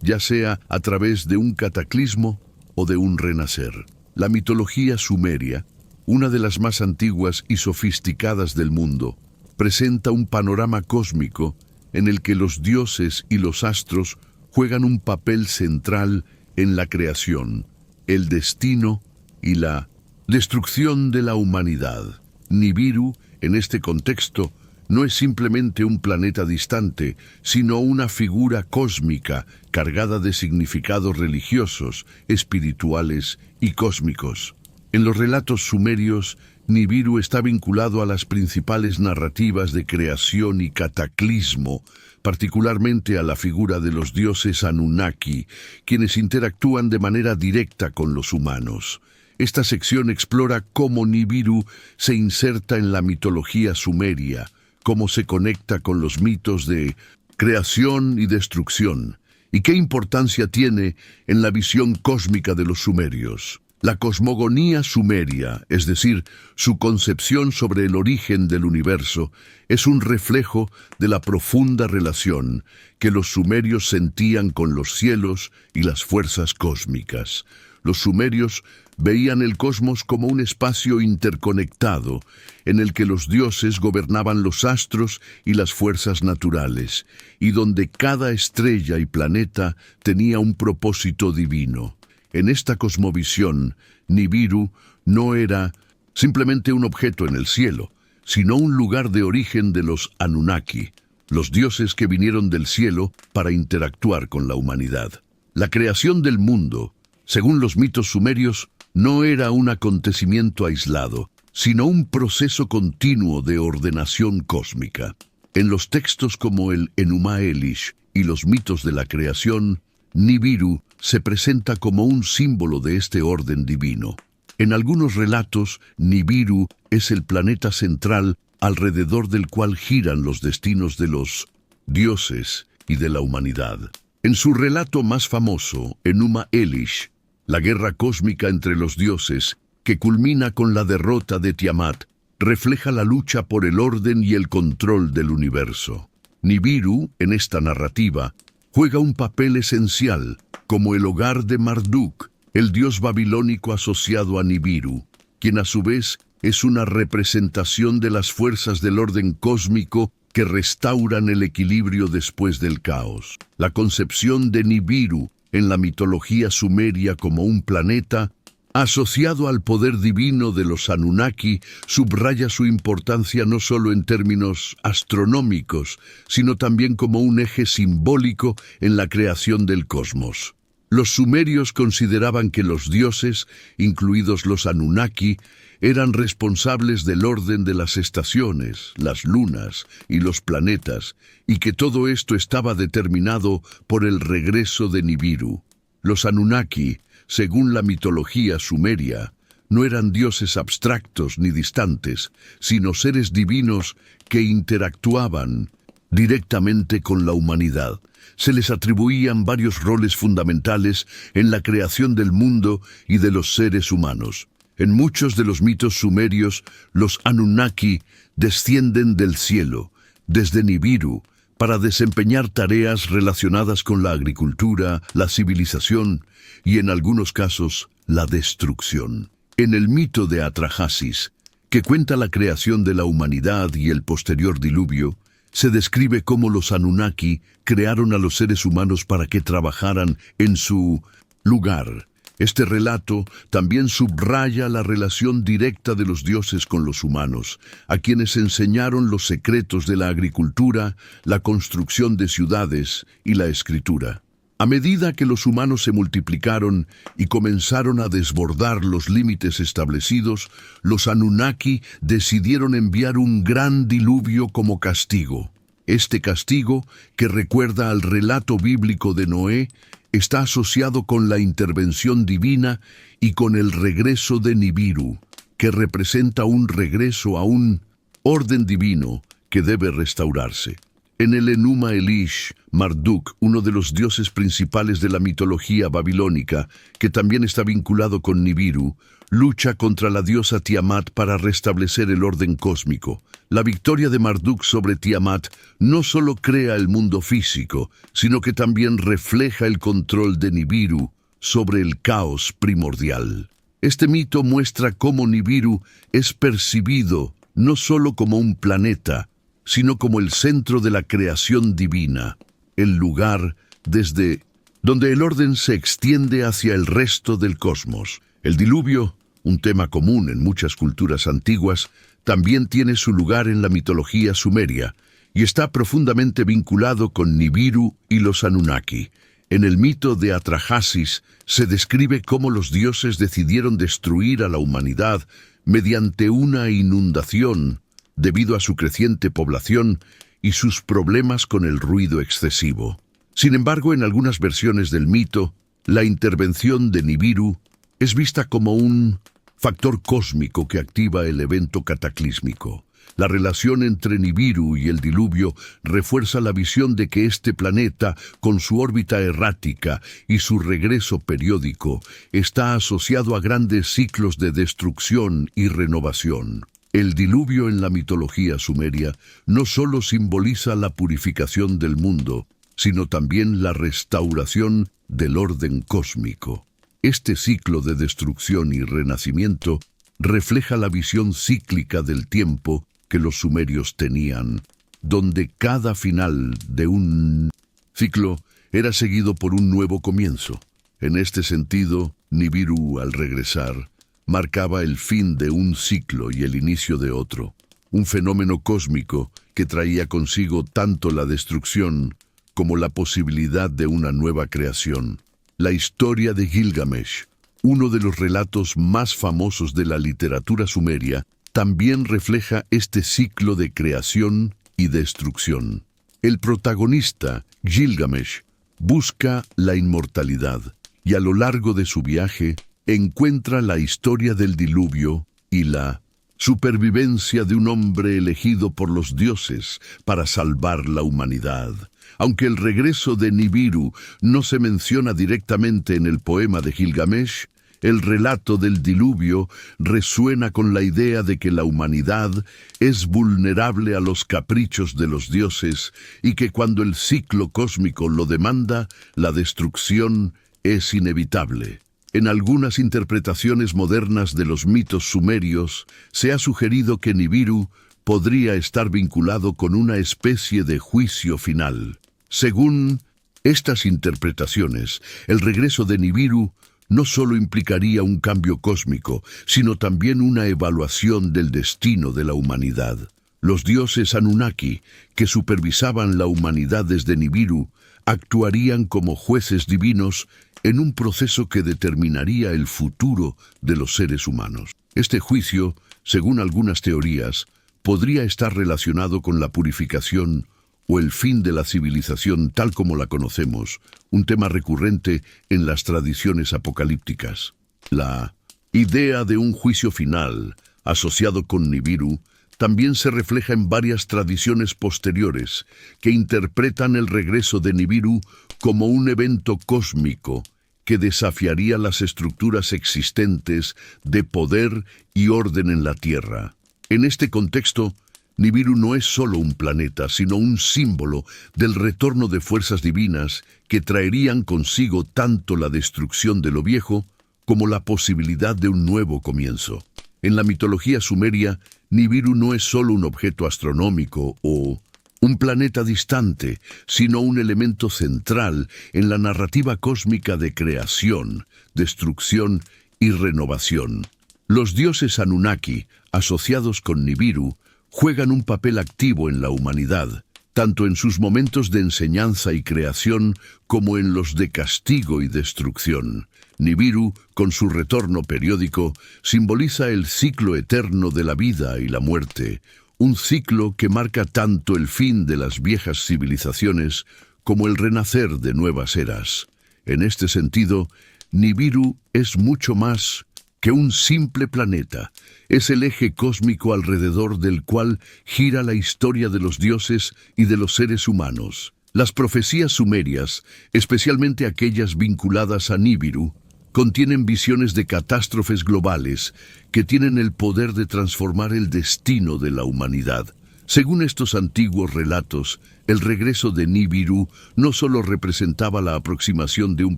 ya sea a través de un cataclismo o de un renacer. La mitología sumeria, una de las más antiguas y sofisticadas del mundo, presenta un panorama cósmico en el que los dioses y los astros juegan un papel central en la creación, el destino y la destrucción de la humanidad. Nibiru, en este contexto, no es simplemente un planeta distante, sino una figura cósmica cargada de significados religiosos, espirituales y cósmicos. En los relatos sumerios, Nibiru está vinculado a las principales narrativas de creación y cataclismo, particularmente a la figura de los dioses Anunnaki, quienes interactúan de manera directa con los humanos. Esta sección explora cómo Nibiru se inserta en la mitología sumeria, cómo se conecta con los mitos de creación y destrucción, y qué importancia tiene en la visión cósmica de los sumerios. La cosmogonía sumeria, es decir, su concepción sobre el origen del universo, es un reflejo de la profunda relación que los sumerios sentían con los cielos y las fuerzas cósmicas. Los sumerios veían el cosmos como un espacio interconectado, en el que los dioses gobernaban los astros y las fuerzas naturales, y donde cada estrella y planeta tenía un propósito divino. En esta cosmovisión, Nibiru no era simplemente un objeto en el cielo, sino un lugar de origen de los Anunnaki, los dioses que vinieron del cielo para interactuar con la humanidad. La creación del mundo, según los mitos sumerios, no era un acontecimiento aislado, sino un proceso continuo de ordenación cósmica. En los textos como el Enuma Elish y los mitos de la creación, Nibiru se presenta como un símbolo de este orden divino. En algunos relatos, Nibiru es el planeta central alrededor del cual giran los destinos de los dioses y de la humanidad. En su relato más famoso, Enuma Elish, la guerra cósmica entre los dioses, que culmina con la derrota de Tiamat, refleja la lucha por el orden y el control del universo. Nibiru, en esta narrativa, juega un papel esencial como el hogar de Marduk, el dios babilónico asociado a Nibiru, quien a su vez es una representación de las fuerzas del orden cósmico que restauran el equilibrio después del caos. La concepción de Nibiru en la mitología sumeria como un planeta asociado al poder divino de los Anunnaki, subraya su importancia no solo en términos astronómicos, sino también como un eje simbólico en la creación del cosmos. Los sumerios consideraban que los dioses, incluidos los Anunnaki, eran responsables del orden de las estaciones, las lunas y los planetas, y que todo esto estaba determinado por el regreso de Nibiru. Los Anunnaki, según la mitología sumeria, no eran dioses abstractos ni distantes, sino seres divinos que interactuaban directamente con la humanidad. Se les atribuían varios roles fundamentales en la creación del mundo y de los seres humanos. En muchos de los mitos sumerios, los Anunnaki descienden del cielo, desde Nibiru, para desempeñar tareas relacionadas con la agricultura, la civilización y, en algunos casos, la destrucción. En el mito de Atrahasis, que cuenta la creación de la humanidad y el posterior diluvio, se describe cómo los Anunnaki crearon a los seres humanos para que trabajaran en su lugar. Este relato también subraya la relación directa de los dioses con los humanos, a quienes enseñaron los secretos de la agricultura, la construcción de ciudades y la escritura. A medida que los humanos se multiplicaron y comenzaron a desbordar los límites establecidos, los Anunnaki decidieron enviar un gran diluvio como castigo. Este castigo, que recuerda al relato bíblico de Noé, está asociado con la intervención divina y con el regreso de Nibiru, que representa un regreso a un orden divino que debe restaurarse. En el Enuma Elish, Marduk, uno de los dioses principales de la mitología babilónica, que también está vinculado con Nibiru, lucha contra la diosa Tiamat para restablecer el orden cósmico. La victoria de Marduk sobre Tiamat no solo crea el mundo físico, sino que también refleja el control de Nibiru sobre el caos primordial. Este mito muestra cómo Nibiru es percibido no solo como un planeta, sino como el centro de la creación divina, el lugar desde donde el orden se extiende hacia el resto del cosmos. El diluvio, un tema común en muchas culturas antiguas, también tiene su lugar en la mitología sumeria y está profundamente vinculado con Nibiru y los Anunnaki. En el mito de Atrahasis se describe cómo los dioses decidieron destruir a la humanidad mediante una inundación debido a su creciente población y sus problemas con el ruido excesivo. Sin embargo, en algunas versiones del mito, la intervención de Nibiru es vista como un factor cósmico que activa el evento cataclísmico. La relación entre Nibiru y el diluvio refuerza la visión de que este planeta, con su órbita errática y su regreso periódico, está asociado a grandes ciclos de destrucción y renovación. El diluvio en la mitología sumeria no solo simboliza la purificación del mundo, sino también la restauración del orden cósmico. Este ciclo de destrucción y renacimiento refleja la visión cíclica del tiempo que los sumerios tenían, donde cada final de un ciclo era seguido por un nuevo comienzo. En este sentido, Nibiru, al regresar, marcaba el fin de un ciclo y el inicio de otro, un fenómeno cósmico que traía consigo tanto la destrucción como la posibilidad de una nueva creación. La historia de Gilgamesh, uno de los relatos más famosos de la literatura sumeria, también refleja este ciclo de creación y destrucción. El protagonista, Gilgamesh, busca la inmortalidad y a lo largo de su viaje encuentra la historia del diluvio y la supervivencia de un hombre elegido por los dioses para salvar la humanidad. Aunque el regreso de Nibiru no se menciona directamente en el poema de Gilgamesh, el relato del diluvio resuena con la idea de que la humanidad es vulnerable a los caprichos de los dioses y que cuando el ciclo cósmico lo demanda, la destrucción es inevitable. En algunas interpretaciones modernas de los mitos sumerios, se ha sugerido que Nibiru podría estar vinculado con una especie de juicio final. Según estas interpretaciones, el regreso de Nibiru no solo implicaría un cambio cósmico, sino también una evaluación del destino de la humanidad. Los dioses Anunnaki, que supervisaban la humanidad desde Nibiru, actuarían como jueces divinos en un proceso que determinaría el futuro de los seres humanos. Este juicio, según algunas teorías, podría estar relacionado con la purificación o el fin de la civilización tal como la conocemos, un tema recurrente en las tradiciones apocalípticas. La idea de un juicio final, asociado con Nibiru, también se refleja en varias tradiciones posteriores que interpretan el regreso de Nibiru como un evento cósmico que desafiaría las estructuras existentes de poder y orden en la Tierra. En este contexto, Nibiru no es solo un planeta, sino un símbolo del retorno de fuerzas divinas que traerían consigo tanto la destrucción de lo viejo como la posibilidad de un nuevo comienzo. En la mitología sumeria, Nibiru no es solo un objeto astronómico o un planeta distante, sino un elemento central en la narrativa cósmica de creación, destrucción y renovación. Los dioses Anunnaki, asociados con Nibiru, juegan un papel activo en la humanidad, tanto en sus momentos de enseñanza y creación como en los de castigo y destrucción. Nibiru, con su retorno periódico, simboliza el ciclo eterno de la vida y la muerte, un ciclo que marca tanto el fin de las viejas civilizaciones como el renacer de nuevas eras. En este sentido, Nibiru es mucho más que un simple planeta es el eje cósmico alrededor del cual gira la historia de los dioses y de los seres humanos. Las profecías sumerias, especialmente aquellas vinculadas a Nibiru, contienen visiones de catástrofes globales que tienen el poder de transformar el destino de la humanidad. Según estos antiguos relatos, el regreso de Nibiru no solo representaba la aproximación de un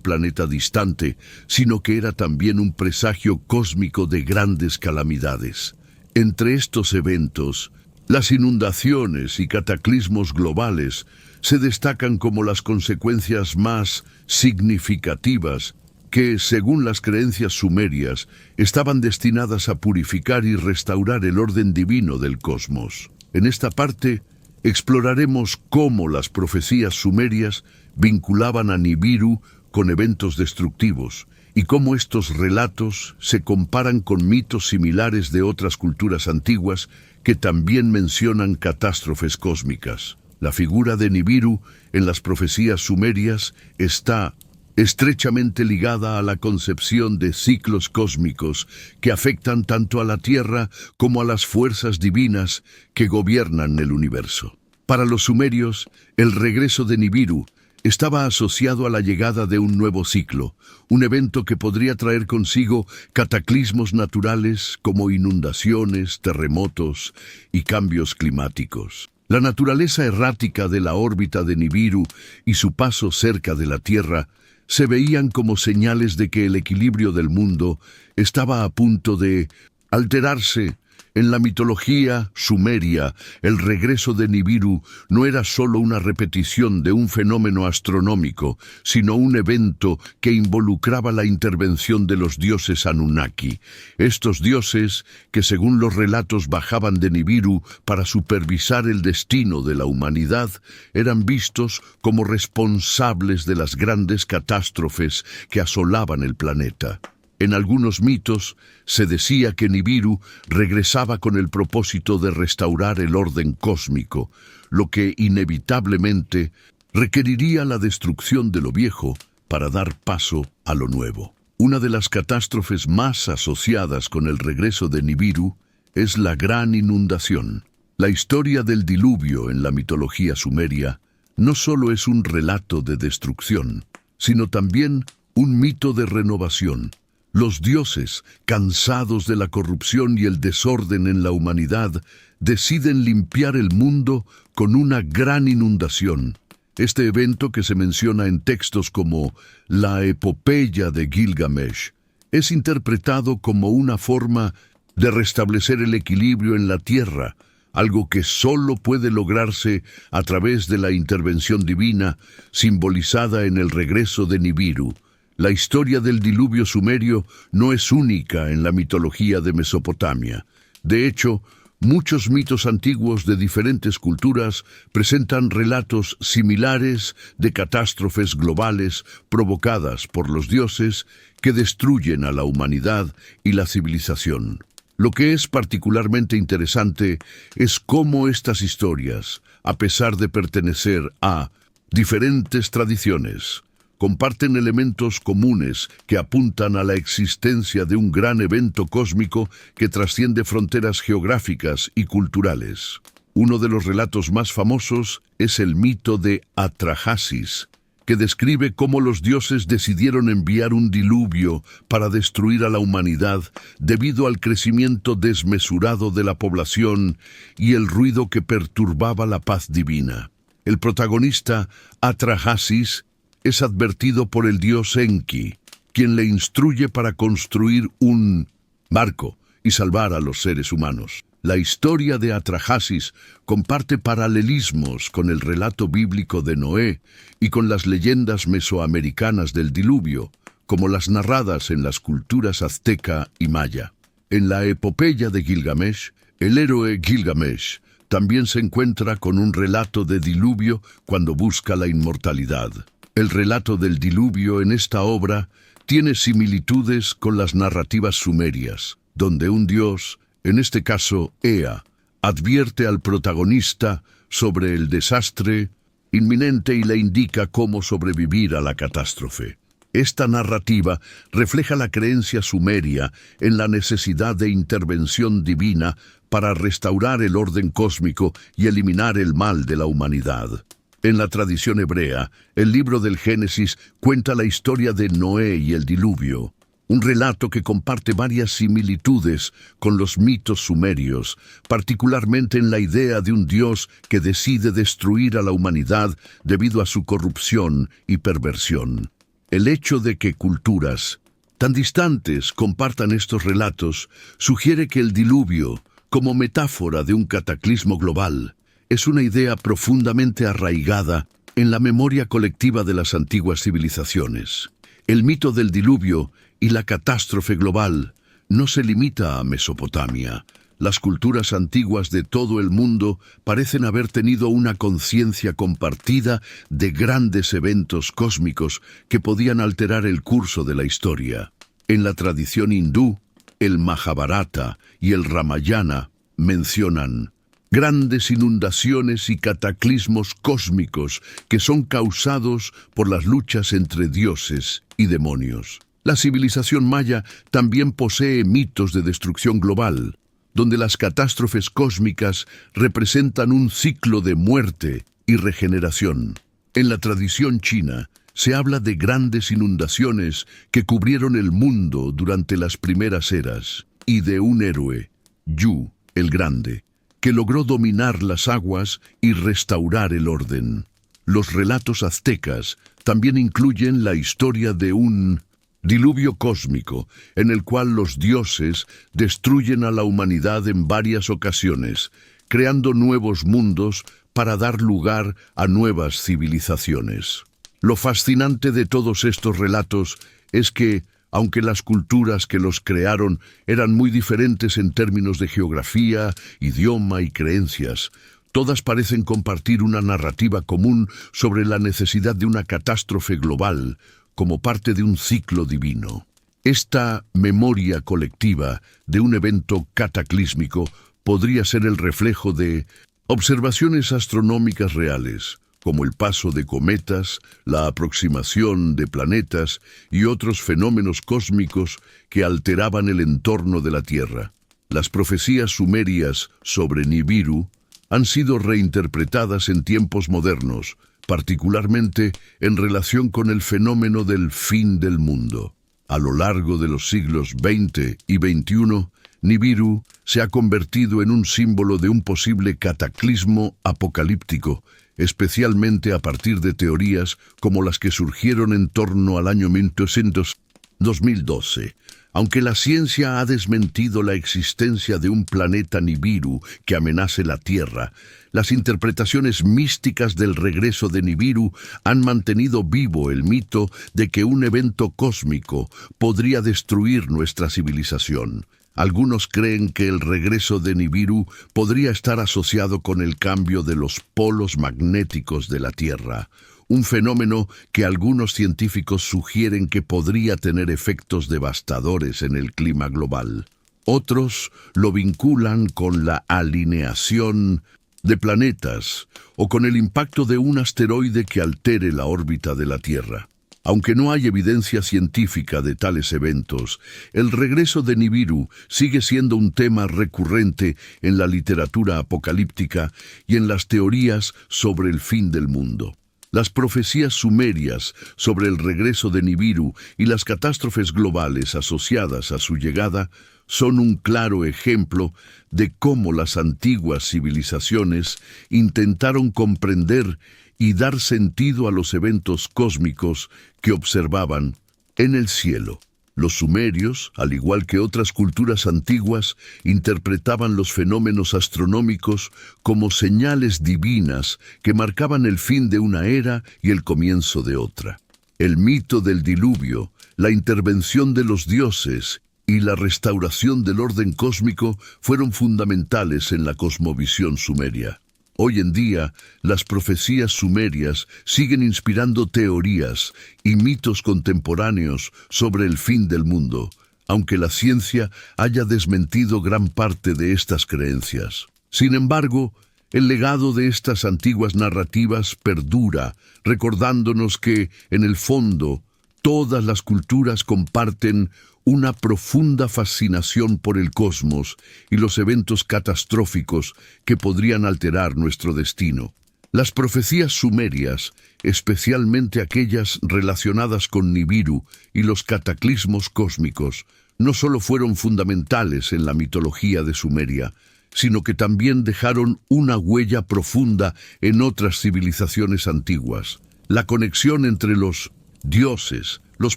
planeta distante, sino que era también un presagio cósmico de grandes calamidades. Entre estos eventos, las inundaciones y cataclismos globales se destacan como las consecuencias más significativas que, según las creencias sumerias, estaban destinadas a purificar y restaurar el orden divino del cosmos. En esta parte, exploraremos cómo las profecías sumerias vinculaban a Nibiru con eventos destructivos y cómo estos relatos se comparan con mitos similares de otras culturas antiguas que también mencionan catástrofes cósmicas. La figura de Nibiru en las profecías sumerias está estrechamente ligada a la concepción de ciclos cósmicos que afectan tanto a la Tierra como a las fuerzas divinas que gobiernan el universo. Para los sumerios, el regreso de Nibiru estaba asociado a la llegada de un nuevo ciclo, un evento que podría traer consigo cataclismos naturales como inundaciones, terremotos y cambios climáticos. La naturaleza errática de la órbita de Nibiru y su paso cerca de la Tierra se veían como señales de que el equilibrio del mundo estaba a punto de alterarse. En la mitología sumeria, el regreso de Nibiru no era solo una repetición de un fenómeno astronómico, sino un evento que involucraba la intervención de los dioses Anunnaki. Estos dioses, que según los relatos bajaban de Nibiru para supervisar el destino de la humanidad, eran vistos como responsables de las grandes catástrofes que asolaban el planeta. En algunos mitos se decía que Nibiru regresaba con el propósito de restaurar el orden cósmico, lo que inevitablemente requeriría la destrucción de lo viejo para dar paso a lo nuevo. Una de las catástrofes más asociadas con el regreso de Nibiru es la gran inundación. La historia del diluvio en la mitología sumeria no solo es un relato de destrucción, sino también un mito de renovación. Los dioses, cansados de la corrupción y el desorden en la humanidad, deciden limpiar el mundo con una gran inundación. Este evento, que se menciona en textos como la Epopeya de Gilgamesh, es interpretado como una forma de restablecer el equilibrio en la tierra, algo que solo puede lograrse a través de la intervención divina, simbolizada en el regreso de Nibiru. La historia del diluvio sumerio no es única en la mitología de Mesopotamia. De hecho, muchos mitos antiguos de diferentes culturas presentan relatos similares de catástrofes globales provocadas por los dioses que destruyen a la humanidad y la civilización. Lo que es particularmente interesante es cómo estas historias, a pesar de pertenecer a diferentes tradiciones, comparten elementos comunes que apuntan a la existencia de un gran evento cósmico que trasciende fronteras geográficas y culturales. Uno de los relatos más famosos es el mito de Atrahasis, que describe cómo los dioses decidieron enviar un diluvio para destruir a la humanidad debido al crecimiento desmesurado de la población y el ruido que perturbaba la paz divina. El protagonista, Atrahasis, es advertido por el dios Enki, quien le instruye para construir un barco y salvar a los seres humanos. La historia de Atrahasis comparte paralelismos con el relato bíblico de Noé y con las leyendas mesoamericanas del diluvio, como las narradas en las culturas azteca y maya. En la epopeya de Gilgamesh, el héroe Gilgamesh también se encuentra con un relato de diluvio cuando busca la inmortalidad. El relato del diluvio en esta obra tiene similitudes con las narrativas sumerias, donde un dios, en este caso Ea, advierte al protagonista sobre el desastre inminente y le indica cómo sobrevivir a la catástrofe. Esta narrativa refleja la creencia sumeria en la necesidad de intervención divina para restaurar el orden cósmico y eliminar el mal de la humanidad. En la tradición hebrea, el libro del Génesis cuenta la historia de Noé y el diluvio, un relato que comparte varias similitudes con los mitos sumerios, particularmente en la idea de un Dios que decide destruir a la humanidad debido a su corrupción y perversión. El hecho de que culturas tan distantes compartan estos relatos sugiere que el diluvio, como metáfora de un cataclismo global, es una idea profundamente arraigada en la memoria colectiva de las antiguas civilizaciones. El mito del diluvio y la catástrofe global no se limita a Mesopotamia. Las culturas antiguas de todo el mundo parecen haber tenido una conciencia compartida de grandes eventos cósmicos que podían alterar el curso de la historia. En la tradición hindú, el Mahabharata y el Ramayana mencionan grandes inundaciones y cataclismos cósmicos que son causados por las luchas entre dioses y demonios. La civilización maya también posee mitos de destrucción global, donde las catástrofes cósmicas representan un ciclo de muerte y regeneración. En la tradición china, se habla de grandes inundaciones que cubrieron el mundo durante las primeras eras, y de un héroe, Yu el Grande, que logró dominar las aguas y restaurar el orden. Los relatos aztecas también incluyen la historia de un diluvio cósmico, en el cual los dioses destruyen a la humanidad en varias ocasiones, creando nuevos mundos para dar lugar a nuevas civilizaciones. Lo fascinante de todos estos relatos es que, aunque las culturas que los crearon eran muy diferentes en términos de geografía, idioma y creencias, todas parecen compartir una narrativa común sobre la necesidad de una catástrofe global como parte de un ciclo divino. Esta memoria colectiva de un evento cataclísmico podría ser el reflejo de observaciones astronómicas reales, como el paso de cometas, la aproximación de planetas y otros fenómenos cósmicos que alteraban el entorno de la Tierra. Las profecías sumerias sobre Nibiru han sido reinterpretadas en tiempos modernos, particularmente en relación con el fenómeno del fin del mundo. A lo largo de los siglos XX y XXI, Nibiru se ha convertido en un símbolo de un posible cataclismo apocalíptico, especialmente a partir de teorías como las que surgieron en torno al año 2012. Aunque la ciencia ha desmentido la existencia de un planeta Nibiru que amenace la Tierra, las interpretaciones místicas del regreso de Nibiru han mantenido vivo el mito de que un evento cósmico podría destruir nuestra civilización. Algunos creen que el regreso de Nibiru podría estar asociado con el cambio de los polos magnéticos de la Tierra, un fenómeno que algunos científicos sugieren que podría tener efectos devastadores en el clima global. Otros lo vinculan con la alineación de planetas o con el impacto de un asteroide que altere la órbita de la Tierra. Aunque no hay evidencia científica de tales eventos, el regreso de Nibiru sigue siendo un tema recurrente en la literatura apocalíptica y en las teorías sobre el fin del mundo. Las profecías sumerias sobre el regreso de Nibiru y las catástrofes globales asociadas a su llegada son un claro ejemplo de cómo las antiguas civilizaciones intentaron comprender y dar sentido a los eventos cósmicos que observaban en el cielo. Los sumerios, al igual que otras culturas antiguas, interpretaban los fenómenos astronómicos como señales divinas que marcaban el fin de una era y el comienzo de otra. El mito del diluvio, la intervención de los dioses y la restauración del orden cósmico fueron fundamentales en la cosmovisión sumeria. Hoy en día, las profecías sumerias siguen inspirando teorías y mitos contemporáneos sobre el fin del mundo, aunque la ciencia haya desmentido gran parte de estas creencias. Sin embargo, el legado de estas antiguas narrativas perdura, recordándonos que, en el fondo, Todas las culturas comparten una profunda fascinación por el cosmos y los eventos catastróficos que podrían alterar nuestro destino. Las profecías sumerias, especialmente aquellas relacionadas con Nibiru y los cataclismos cósmicos, no solo fueron fundamentales en la mitología de Sumeria, sino que también dejaron una huella profunda en otras civilizaciones antiguas. La conexión entre los dioses, los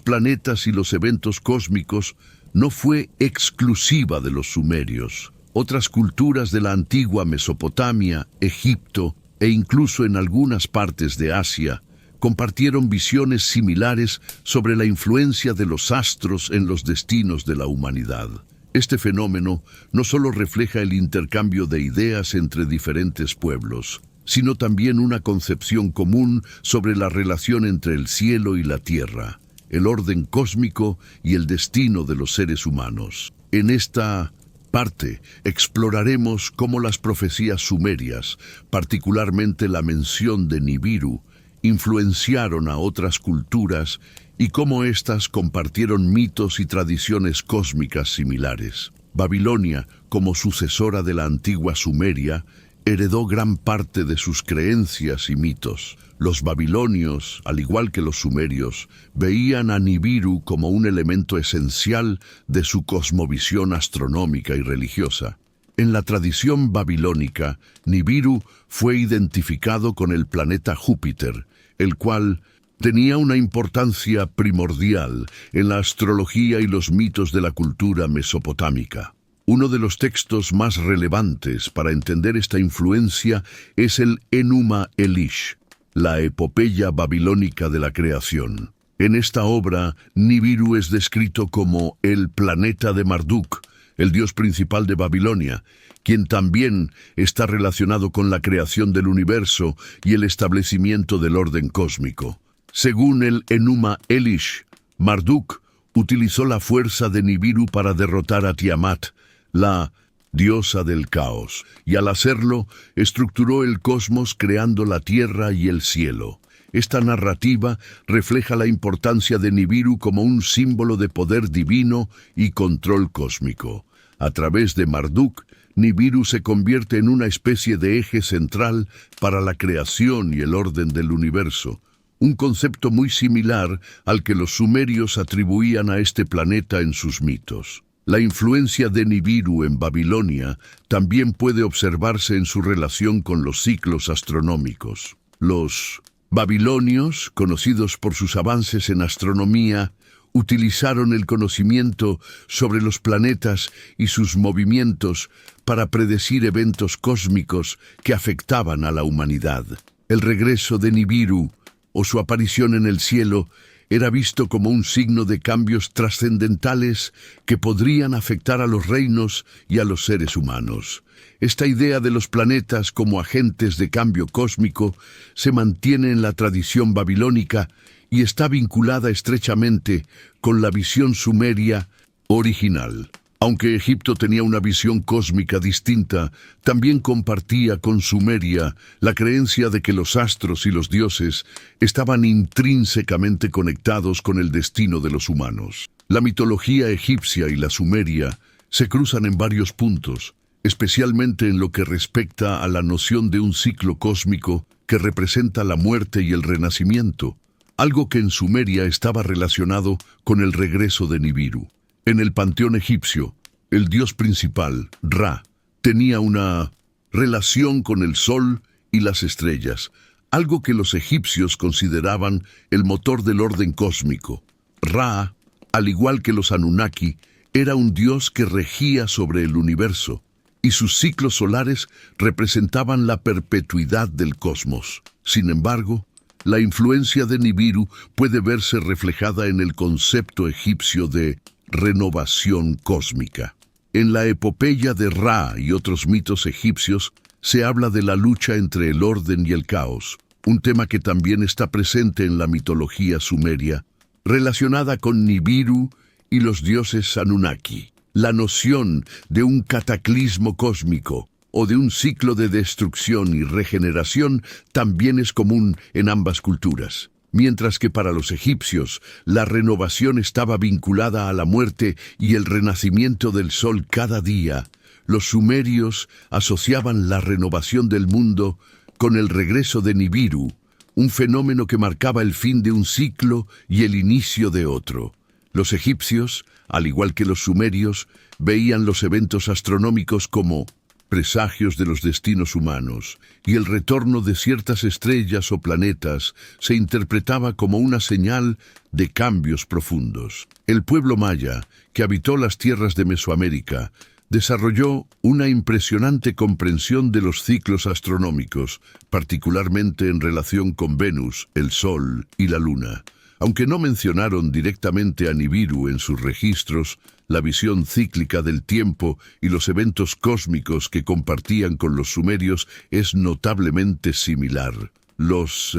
planetas y los eventos cósmicos no fue exclusiva de los sumerios. Otras culturas de la antigua Mesopotamia, Egipto e incluso en algunas partes de Asia compartieron visiones similares sobre la influencia de los astros en los destinos de la humanidad. Este fenómeno no solo refleja el intercambio de ideas entre diferentes pueblos, sino también una concepción común sobre la relación entre el cielo y la tierra, el orden cósmico y el destino de los seres humanos. En esta parte exploraremos cómo las profecías sumerias, particularmente la mención de Nibiru, influenciaron a otras culturas y cómo éstas compartieron mitos y tradiciones cósmicas similares. Babilonia, como sucesora de la antigua Sumeria, heredó gran parte de sus creencias y mitos. Los babilonios, al igual que los sumerios, veían a Nibiru como un elemento esencial de su cosmovisión astronómica y religiosa. En la tradición babilónica, Nibiru fue identificado con el planeta Júpiter, el cual tenía una importancia primordial en la astrología y los mitos de la cultura mesopotámica. Uno de los textos más relevantes para entender esta influencia es el Enuma Elish, la epopeya babilónica de la creación. En esta obra, Nibiru es descrito como el planeta de Marduk, el dios principal de Babilonia, quien también está relacionado con la creación del universo y el establecimiento del orden cósmico. Según el Enuma Elish, Marduk utilizó la fuerza de Nibiru para derrotar a Tiamat, la diosa del caos, y al hacerlo, estructuró el cosmos creando la tierra y el cielo. Esta narrativa refleja la importancia de Nibiru como un símbolo de poder divino y control cósmico. A través de Marduk, Nibiru se convierte en una especie de eje central para la creación y el orden del universo, un concepto muy similar al que los sumerios atribuían a este planeta en sus mitos. La influencia de Nibiru en Babilonia también puede observarse en su relación con los ciclos astronómicos. Los babilonios, conocidos por sus avances en astronomía, utilizaron el conocimiento sobre los planetas y sus movimientos para predecir eventos cósmicos que afectaban a la humanidad. El regreso de Nibiru, o su aparición en el cielo, era visto como un signo de cambios trascendentales que podrían afectar a los reinos y a los seres humanos. Esta idea de los planetas como agentes de cambio cósmico se mantiene en la tradición babilónica y está vinculada estrechamente con la visión sumeria original. Aunque Egipto tenía una visión cósmica distinta, también compartía con Sumeria la creencia de que los astros y los dioses estaban intrínsecamente conectados con el destino de los humanos. La mitología egipcia y la sumeria se cruzan en varios puntos, especialmente en lo que respecta a la noción de un ciclo cósmico que representa la muerte y el renacimiento, algo que en Sumeria estaba relacionado con el regreso de Nibiru. En el panteón egipcio, el dios principal, Ra, tenía una relación con el sol y las estrellas, algo que los egipcios consideraban el motor del orden cósmico. Ra, al igual que los Anunnaki, era un dios que regía sobre el universo, y sus ciclos solares representaban la perpetuidad del cosmos. Sin embargo, la influencia de Nibiru puede verse reflejada en el concepto egipcio de renovación cósmica. En la epopeya de Ra y otros mitos egipcios se habla de la lucha entre el orden y el caos, un tema que también está presente en la mitología sumeria, relacionada con Nibiru y los dioses Anunnaki. La noción de un cataclismo cósmico o de un ciclo de destrucción y regeneración también es común en ambas culturas. Mientras que para los egipcios la renovación estaba vinculada a la muerte y el renacimiento del sol cada día, los sumerios asociaban la renovación del mundo con el regreso de Nibiru, un fenómeno que marcaba el fin de un ciclo y el inicio de otro. Los egipcios, al igual que los sumerios, veían los eventos astronómicos como presagios de los destinos humanos, y el retorno de ciertas estrellas o planetas se interpretaba como una señal de cambios profundos. El pueblo maya, que habitó las tierras de Mesoamérica, desarrolló una impresionante comprensión de los ciclos astronómicos, particularmente en relación con Venus, el Sol y la Luna. Aunque no mencionaron directamente a Nibiru en sus registros, la visión cíclica del tiempo y los eventos cósmicos que compartían con los sumerios es notablemente similar. Los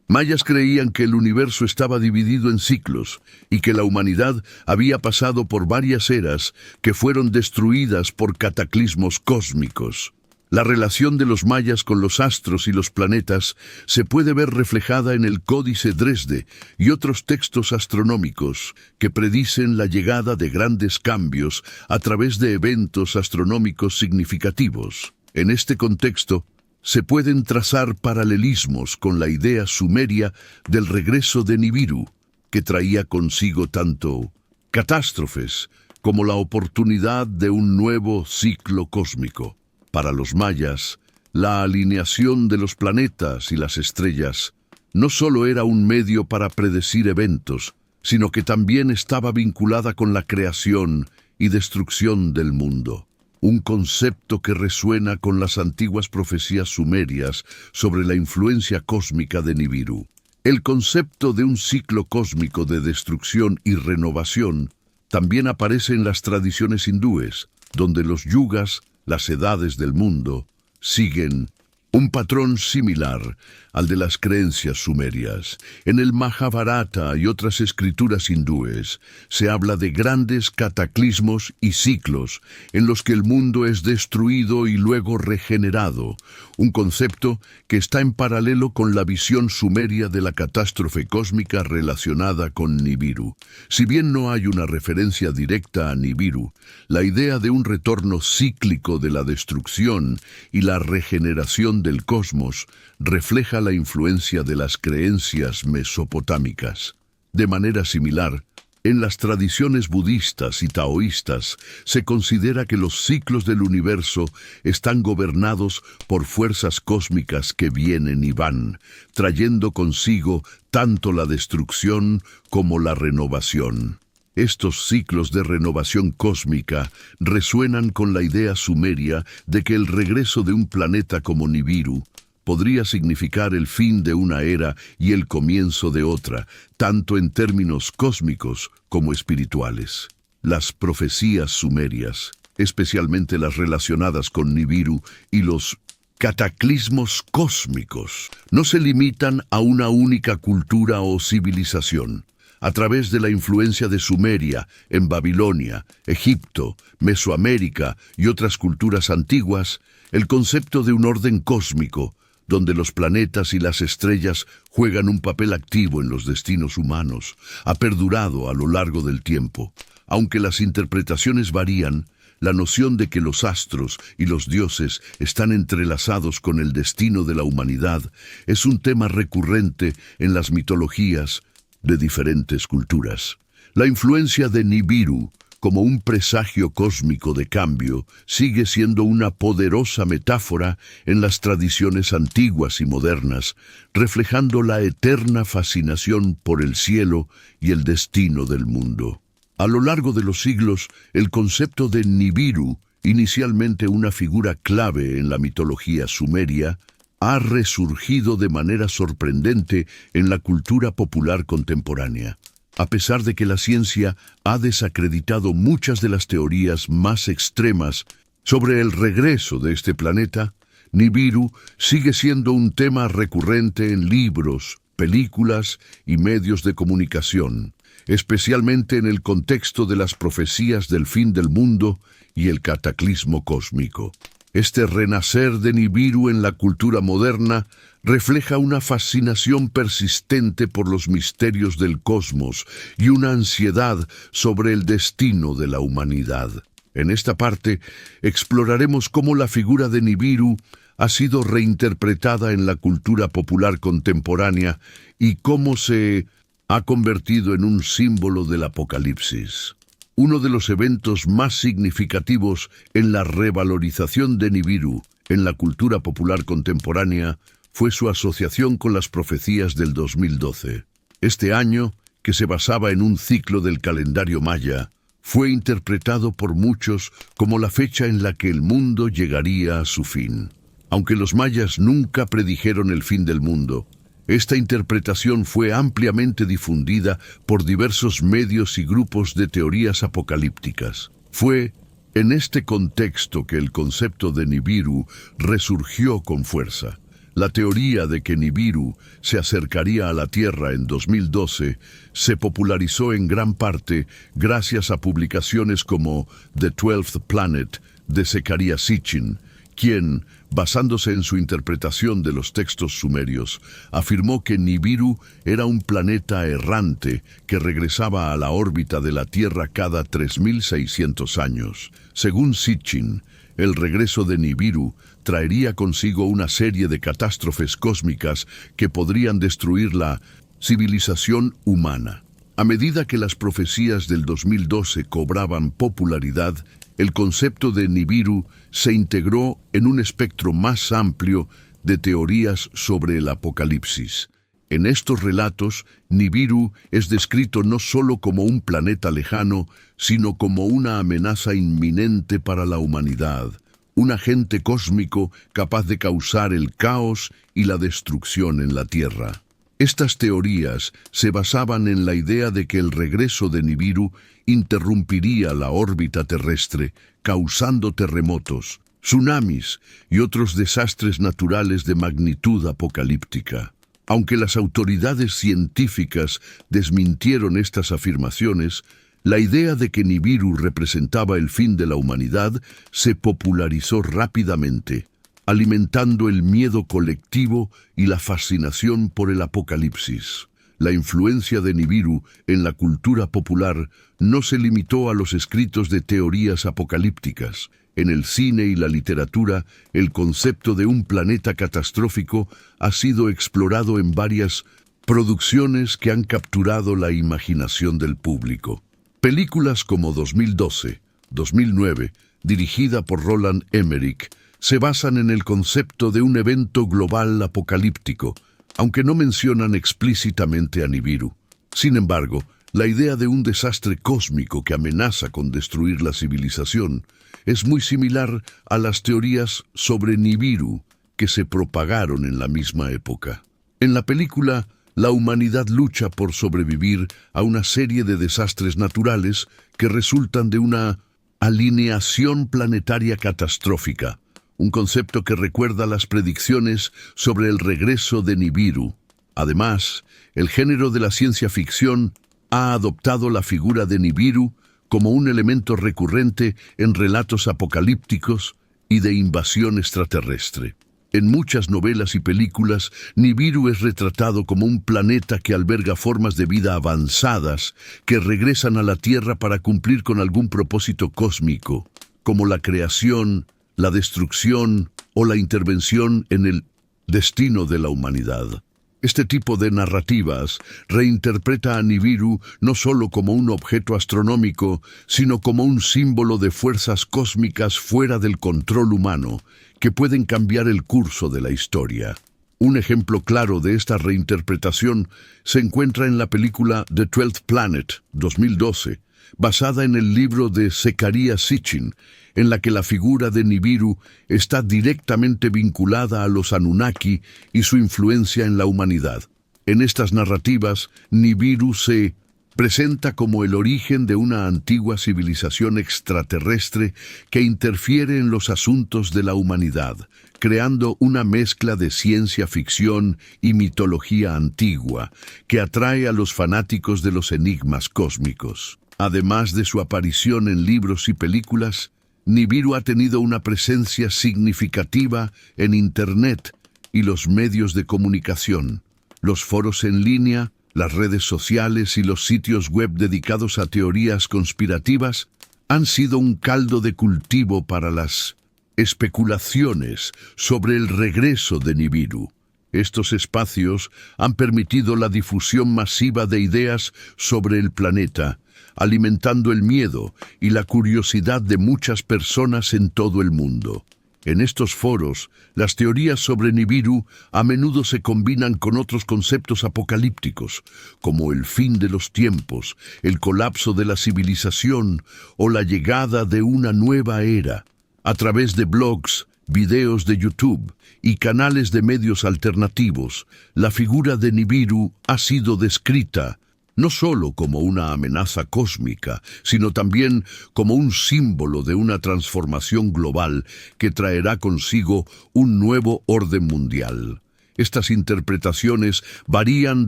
mayas creían que el universo estaba dividido en ciclos y que la humanidad había pasado por varias eras que fueron destruidas por cataclismos cósmicos. La relación de los mayas con los astros y los planetas se puede ver reflejada en el Códice Dresde y otros textos astronómicos que predicen la llegada de grandes cambios a través de eventos astronómicos significativos. En este contexto, se pueden trazar paralelismos con la idea sumeria del regreso de Nibiru, que traía consigo tanto catástrofes como la oportunidad de un nuevo ciclo cósmico. Para los mayas, la alineación de los planetas y las estrellas no solo era un medio para predecir eventos, sino que también estaba vinculada con la creación y destrucción del mundo. Un concepto que resuena con las antiguas profecías sumerias sobre la influencia cósmica de Nibiru. El concepto de un ciclo cósmico de destrucción y renovación también aparece en las tradiciones hindúes, donde los yugas, las edades del mundo, siguen un patrón similar al de las creencias sumerias. En el Mahabharata y otras escrituras hindúes se habla de grandes cataclismos y ciclos en los que el mundo es destruido y luego regenerado, un concepto que está en paralelo con la visión sumeria de la catástrofe cósmica relacionada con Nibiru. Si bien no hay una referencia directa a Nibiru, la idea de un retorno cíclico de la destrucción y la regeneración del cosmos refleja la influencia de las creencias mesopotámicas. De manera similar, en las tradiciones budistas y taoístas se considera que los ciclos del universo están gobernados por fuerzas cósmicas que vienen y van, trayendo consigo tanto la destrucción como la renovación. Estos ciclos de renovación cósmica resuenan con la idea sumeria de que el regreso de un planeta como Nibiru podría significar el fin de una era y el comienzo de otra, tanto en términos cósmicos como espirituales. Las profecías sumerias, especialmente las relacionadas con Nibiru y los cataclismos cósmicos, no se limitan a una única cultura o civilización. A través de la influencia de Sumeria en Babilonia, Egipto, Mesoamérica y otras culturas antiguas, el concepto de un orden cósmico, donde los planetas y las estrellas juegan un papel activo en los destinos humanos, ha perdurado a lo largo del tiempo. Aunque las interpretaciones varían, la noción de que los astros y los dioses están entrelazados con el destino de la humanidad es un tema recurrente en las mitologías de diferentes culturas. La influencia de Nibiru como un presagio cósmico de cambio sigue siendo una poderosa metáfora en las tradiciones antiguas y modernas, reflejando la eterna fascinación por el cielo y el destino del mundo. A lo largo de los siglos, el concepto de Nibiru, inicialmente una figura clave en la mitología sumeria, ha resurgido de manera sorprendente en la cultura popular contemporánea. A pesar de que la ciencia ha desacreditado muchas de las teorías más extremas sobre el regreso de este planeta, Nibiru sigue siendo un tema recurrente en libros, películas y medios de comunicación, especialmente en el contexto de las profecías del fin del mundo y el cataclismo cósmico. Este renacer de Nibiru en la cultura moderna refleja una fascinación persistente por los misterios del cosmos y una ansiedad sobre el destino de la humanidad. En esta parte exploraremos cómo la figura de Nibiru ha sido reinterpretada en la cultura popular contemporánea y cómo se ha convertido en un símbolo del apocalipsis. Uno de los eventos más significativos en la revalorización de Nibiru en la cultura popular contemporánea fue su asociación con las profecías del 2012. Este año, que se basaba en un ciclo del calendario maya, fue interpretado por muchos como la fecha en la que el mundo llegaría a su fin. Aunque los mayas nunca predijeron el fin del mundo, esta interpretación fue ampliamente difundida por diversos medios y grupos de teorías apocalípticas. Fue en este contexto que el concepto de Nibiru resurgió con fuerza. La teoría de que Nibiru se acercaría a la Tierra en 2012 se popularizó en gran parte gracias a publicaciones como The 12th Planet de Zecharia Sitchin, quien, basándose en su interpretación de los textos sumerios, afirmó que Nibiru era un planeta errante que regresaba a la órbita de la Tierra cada 3.600 años. Según Sitchin, el regreso de Nibiru traería consigo una serie de catástrofes cósmicas que podrían destruir la civilización humana. A medida que las profecías del 2012 cobraban popularidad, el concepto de Nibiru se integró en un espectro más amplio de teorías sobre el apocalipsis. En estos relatos, Nibiru es descrito no solo como un planeta lejano, sino como una amenaza inminente para la humanidad, un agente cósmico capaz de causar el caos y la destrucción en la Tierra. Estas teorías se basaban en la idea de que el regreso de Nibiru interrumpiría la órbita terrestre, causando terremotos, tsunamis y otros desastres naturales de magnitud apocalíptica. Aunque las autoridades científicas desmintieron estas afirmaciones, la idea de que Nibiru representaba el fin de la humanidad se popularizó rápidamente, alimentando el miedo colectivo y la fascinación por el apocalipsis. La influencia de Nibiru en la cultura popular no se limitó a los escritos de teorías apocalípticas. En el cine y la literatura, el concepto de un planeta catastrófico ha sido explorado en varias producciones que han capturado la imaginación del público. Películas como 2012, 2009, dirigida por Roland Emmerich, se basan en el concepto de un evento global apocalíptico, aunque no mencionan explícitamente a Nibiru. Sin embargo, la idea de un desastre cósmico que amenaza con destruir la civilización es muy similar a las teorías sobre Nibiru que se propagaron en la misma época. En la película, la humanidad lucha por sobrevivir a una serie de desastres naturales que resultan de una alineación planetaria catastrófica, un concepto que recuerda las predicciones sobre el regreso de Nibiru. Además, el género de la ciencia ficción ha adoptado la figura de Nibiru como un elemento recurrente en relatos apocalípticos y de invasión extraterrestre. En muchas novelas y películas, Nibiru es retratado como un planeta que alberga formas de vida avanzadas que regresan a la Tierra para cumplir con algún propósito cósmico, como la creación, la destrucción o la intervención en el destino de la humanidad. Este tipo de narrativas reinterpreta a Nibiru no solo como un objeto astronómico, sino como un símbolo de fuerzas cósmicas fuera del control humano, que pueden cambiar el curso de la historia. Un ejemplo claro de esta reinterpretación se encuentra en la película The 12th Planet, 2012, basada en el libro de Zecharia Sitchin, en la que la figura de Nibiru está directamente vinculada a los Anunnaki y su influencia en la humanidad. En estas narrativas, Nibiru se presenta como el origen de una antigua civilización extraterrestre que interfiere en los asuntos de la humanidad, creando una mezcla de ciencia ficción y mitología antigua que atrae a los fanáticos de los enigmas cósmicos. Además de su aparición en libros y películas, Nibiru ha tenido una presencia significativa en Internet y los medios de comunicación. Los foros en línea, las redes sociales y los sitios web dedicados a teorías conspirativas han sido un caldo de cultivo para las especulaciones sobre el regreso de Nibiru. Estos espacios han permitido la difusión masiva de ideas sobre el planeta, alimentando el miedo y la curiosidad de muchas personas en todo el mundo. En estos foros, las teorías sobre Nibiru a menudo se combinan con otros conceptos apocalípticos, como el fin de los tiempos, el colapso de la civilización o la llegada de una nueva era. A través de blogs, videos de YouTube y canales de medios alternativos, la figura de Nibiru ha sido descrita no solo como una amenaza cósmica, sino también como un símbolo de una transformación global que traerá consigo un nuevo orden mundial. Estas interpretaciones varían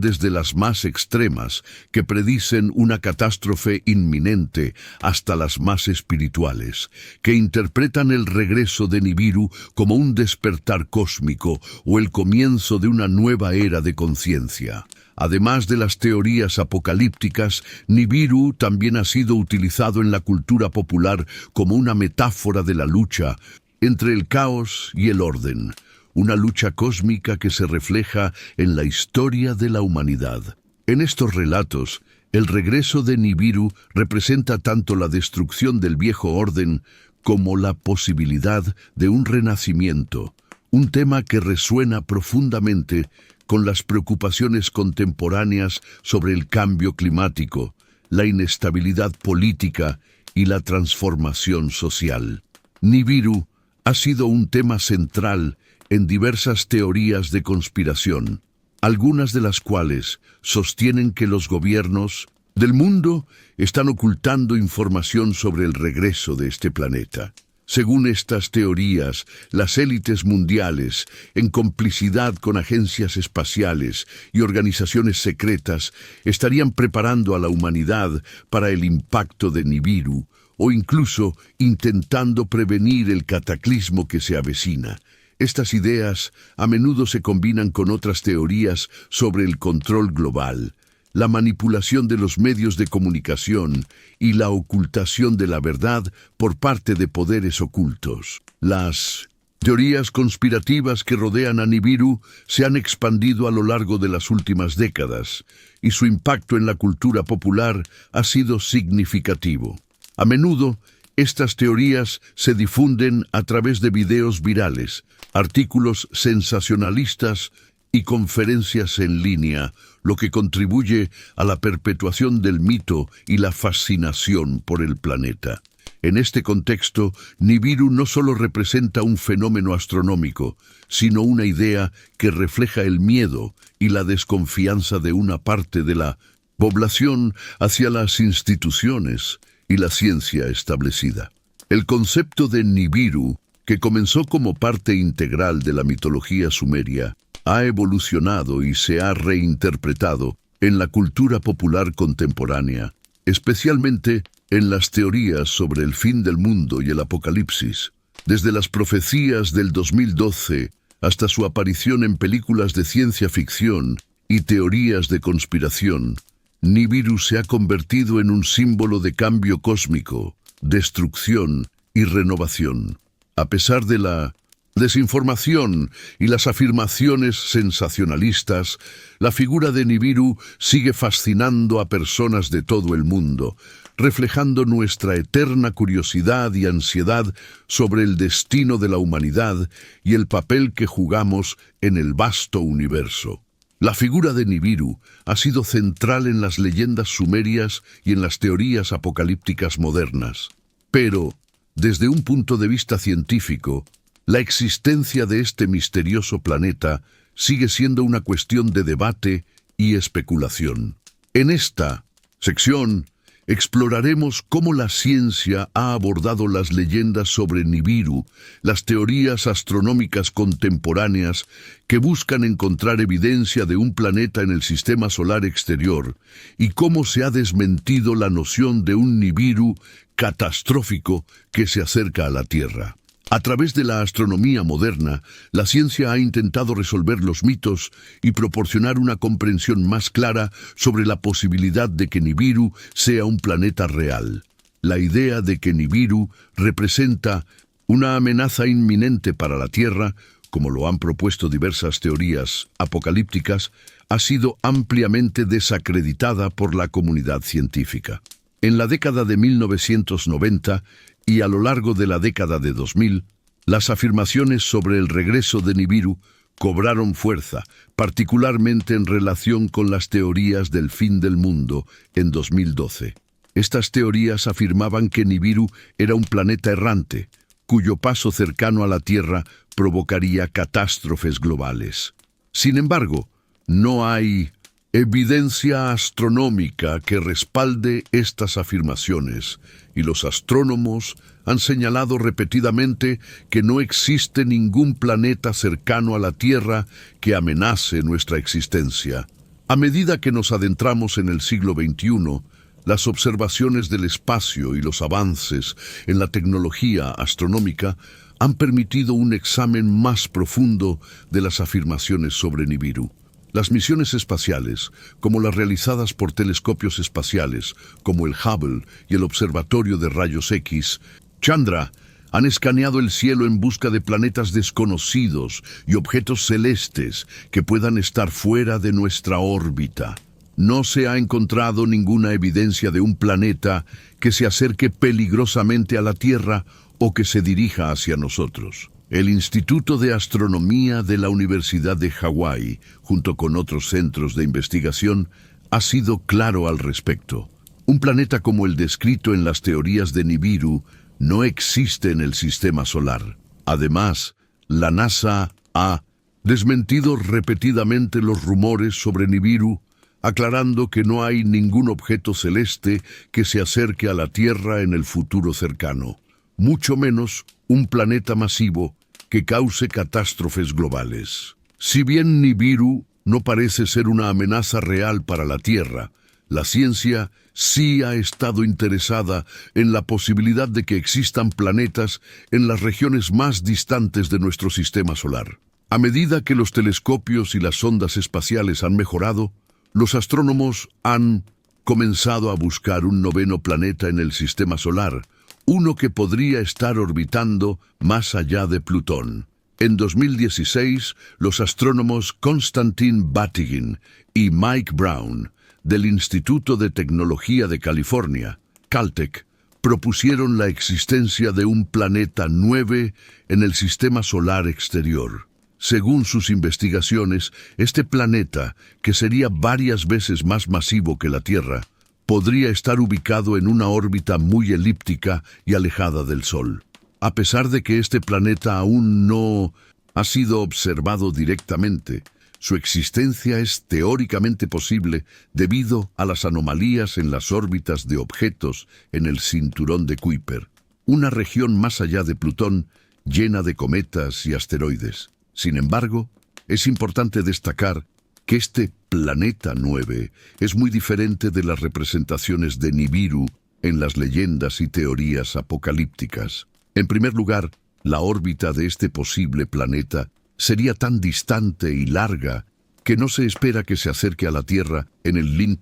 desde las más extremas, que predicen una catástrofe inminente, hasta las más espirituales, que interpretan el regreso de Nibiru como un despertar cósmico o el comienzo de una nueva era de conciencia. Además de las teorías apocalípticas, Nibiru también ha sido utilizado en la cultura popular como una metáfora de la lucha entre el caos y el orden, una lucha cósmica que se refleja en la historia de la humanidad. En estos relatos, el regreso de Nibiru representa tanto la destrucción del viejo orden como la posibilidad de un renacimiento, un tema que resuena profundamente con las preocupaciones contemporáneas sobre el cambio climático, la inestabilidad política y la transformación social. Nibiru ha sido un tema central en diversas teorías de conspiración, algunas de las cuales sostienen que los gobiernos del mundo están ocultando información sobre el regreso de este planeta. Según estas teorías, las élites mundiales, en complicidad con agencias espaciales y organizaciones secretas, estarían preparando a la humanidad para el impacto de Nibiru, o incluso intentando prevenir el cataclismo que se avecina. Estas ideas a menudo se combinan con otras teorías sobre el control global, la manipulación de los medios de comunicación y la ocultación de la verdad por parte de poderes ocultos. Las teorías conspirativas que rodean a Nibiru se han expandido a lo largo de las últimas décadas, y su impacto en la cultura popular ha sido significativo. A menudo, estas teorías se difunden a través de videos virales, artículos sensacionalistas y conferencias en línea, lo que contribuye a la perpetuación del mito y la fascinación por el planeta. En este contexto, Nibiru no solo representa un fenómeno astronómico, sino una idea que refleja el miedo y la desconfianza de una parte de la población hacia las instituciones y la ciencia establecida. El concepto de Nibiru, que comenzó como parte integral de la mitología sumeria, ha evolucionado y se ha reinterpretado en la cultura popular contemporánea, especialmente en las teorías sobre el fin del mundo y el apocalipsis. Desde las profecías del 2012 hasta su aparición en películas de ciencia ficción y teorías de conspiración, Nibiru se ha convertido en un símbolo de cambio cósmico, destrucción y renovación. A pesar de la desinformación y las afirmaciones sensacionalistas, la figura de Nibiru sigue fascinando a personas de todo el mundo, reflejando nuestra eterna curiosidad y ansiedad sobre el destino de la humanidad y el papel que jugamos en el vasto universo. La figura de Nibiru ha sido central en las leyendas sumerias y en las teorías apocalípticas modernas. Pero, desde un punto de vista científico, la existencia de este misterioso planeta sigue siendo una cuestión de debate y especulación. En esta sección Exploraremos cómo la ciencia ha abordado las leyendas sobre Nibiru, las teorías astronómicas contemporáneas que buscan encontrar evidencia de un planeta en el sistema solar exterior, y cómo se ha desmentido la noción de un Nibiru catastrófico que se acerca a la Tierra. A través de la astronomía moderna, la ciencia ha intentado resolver los mitos y proporcionar una comprensión más clara sobre la posibilidad de que Nibiru sea un planeta real. La idea de que Nibiru representa una amenaza inminente para la Tierra, como lo han propuesto diversas teorías apocalípticas, ha sido ampliamente desacreditada por la comunidad científica. En la década de 1990 y a lo largo de la década de 2000, las afirmaciones sobre el regreso de Nibiru cobraron fuerza, particularmente en relación con las teorías del fin del mundo en 2012. Estas teorías afirmaban que Nibiru era un planeta errante, cuyo paso cercano a la Tierra provocaría catástrofes globales. Sin embargo, no hay evidencia astronómica que respalde estas afirmaciones, y los astrónomos han señalado repetidamente que no existe ningún planeta cercano a la Tierra que amenace nuestra existencia. A medida que nos adentramos en el siglo XXI, las observaciones del espacio y los avances en la tecnología astronómica han permitido un examen más profundo de las afirmaciones sobre Nibiru. Las misiones espaciales, como las realizadas por telescopios espaciales, como el Hubble y el Observatorio de Rayos X, Chandra, han escaneado el cielo en busca de planetas desconocidos y objetos celestes que puedan estar fuera de nuestra órbita. No se ha encontrado ninguna evidencia de un planeta que se acerque peligrosamente a la Tierra o que se dirija hacia nosotros. El Instituto de Astronomía de la Universidad de Hawái, junto con otros centros de investigación, ha sido claro al respecto. Un planeta como el descrito en las teorías de Nibiru no existe en el sistema solar. Además, la NASA ha desmentido repetidamente los rumores sobre Nibiru, aclarando que no hay ningún objeto celeste que se acerque a la Tierra en el futuro cercano, mucho menos un planeta masivo que cause catástrofes globales. Si bien Nibiru no parece ser una amenaza real para la Tierra, la ciencia sí ha estado interesada en la posibilidad de que existan planetas en las regiones más distantes de nuestro sistema solar. A medida que los telescopios y las sondas espaciales han mejorado, los astrónomos han comenzado a buscar un noveno planeta en el sistema solar, uno que podría estar orbitando más allá de Plutón. En 2016, los astrónomos Konstantin Batygin y Mike Brown, del Instituto de Tecnología de California, Caltech, propusieron la existencia de un planeta 9 en el sistema solar exterior. Según sus investigaciones, este planeta, que sería varias veces más masivo que la Tierra, podría estar ubicado en una órbita muy elíptica y alejada del Sol. A pesar de que este planeta aún no ha sido observado directamente, su existencia es teóricamente posible debido a las anomalías en las órbitas de objetos en el cinturón de Kuiper, una región más allá de Plutón llena de cometas y asteroides. Sin embargo, es importante destacar que este planeta 9 es muy diferente de las representaciones de Nibiru en las leyendas y teorías apocalípticas. En primer lugar, la órbita de este posible planeta sería tan distante y larga que no se espera que se acerque a la Tierra en el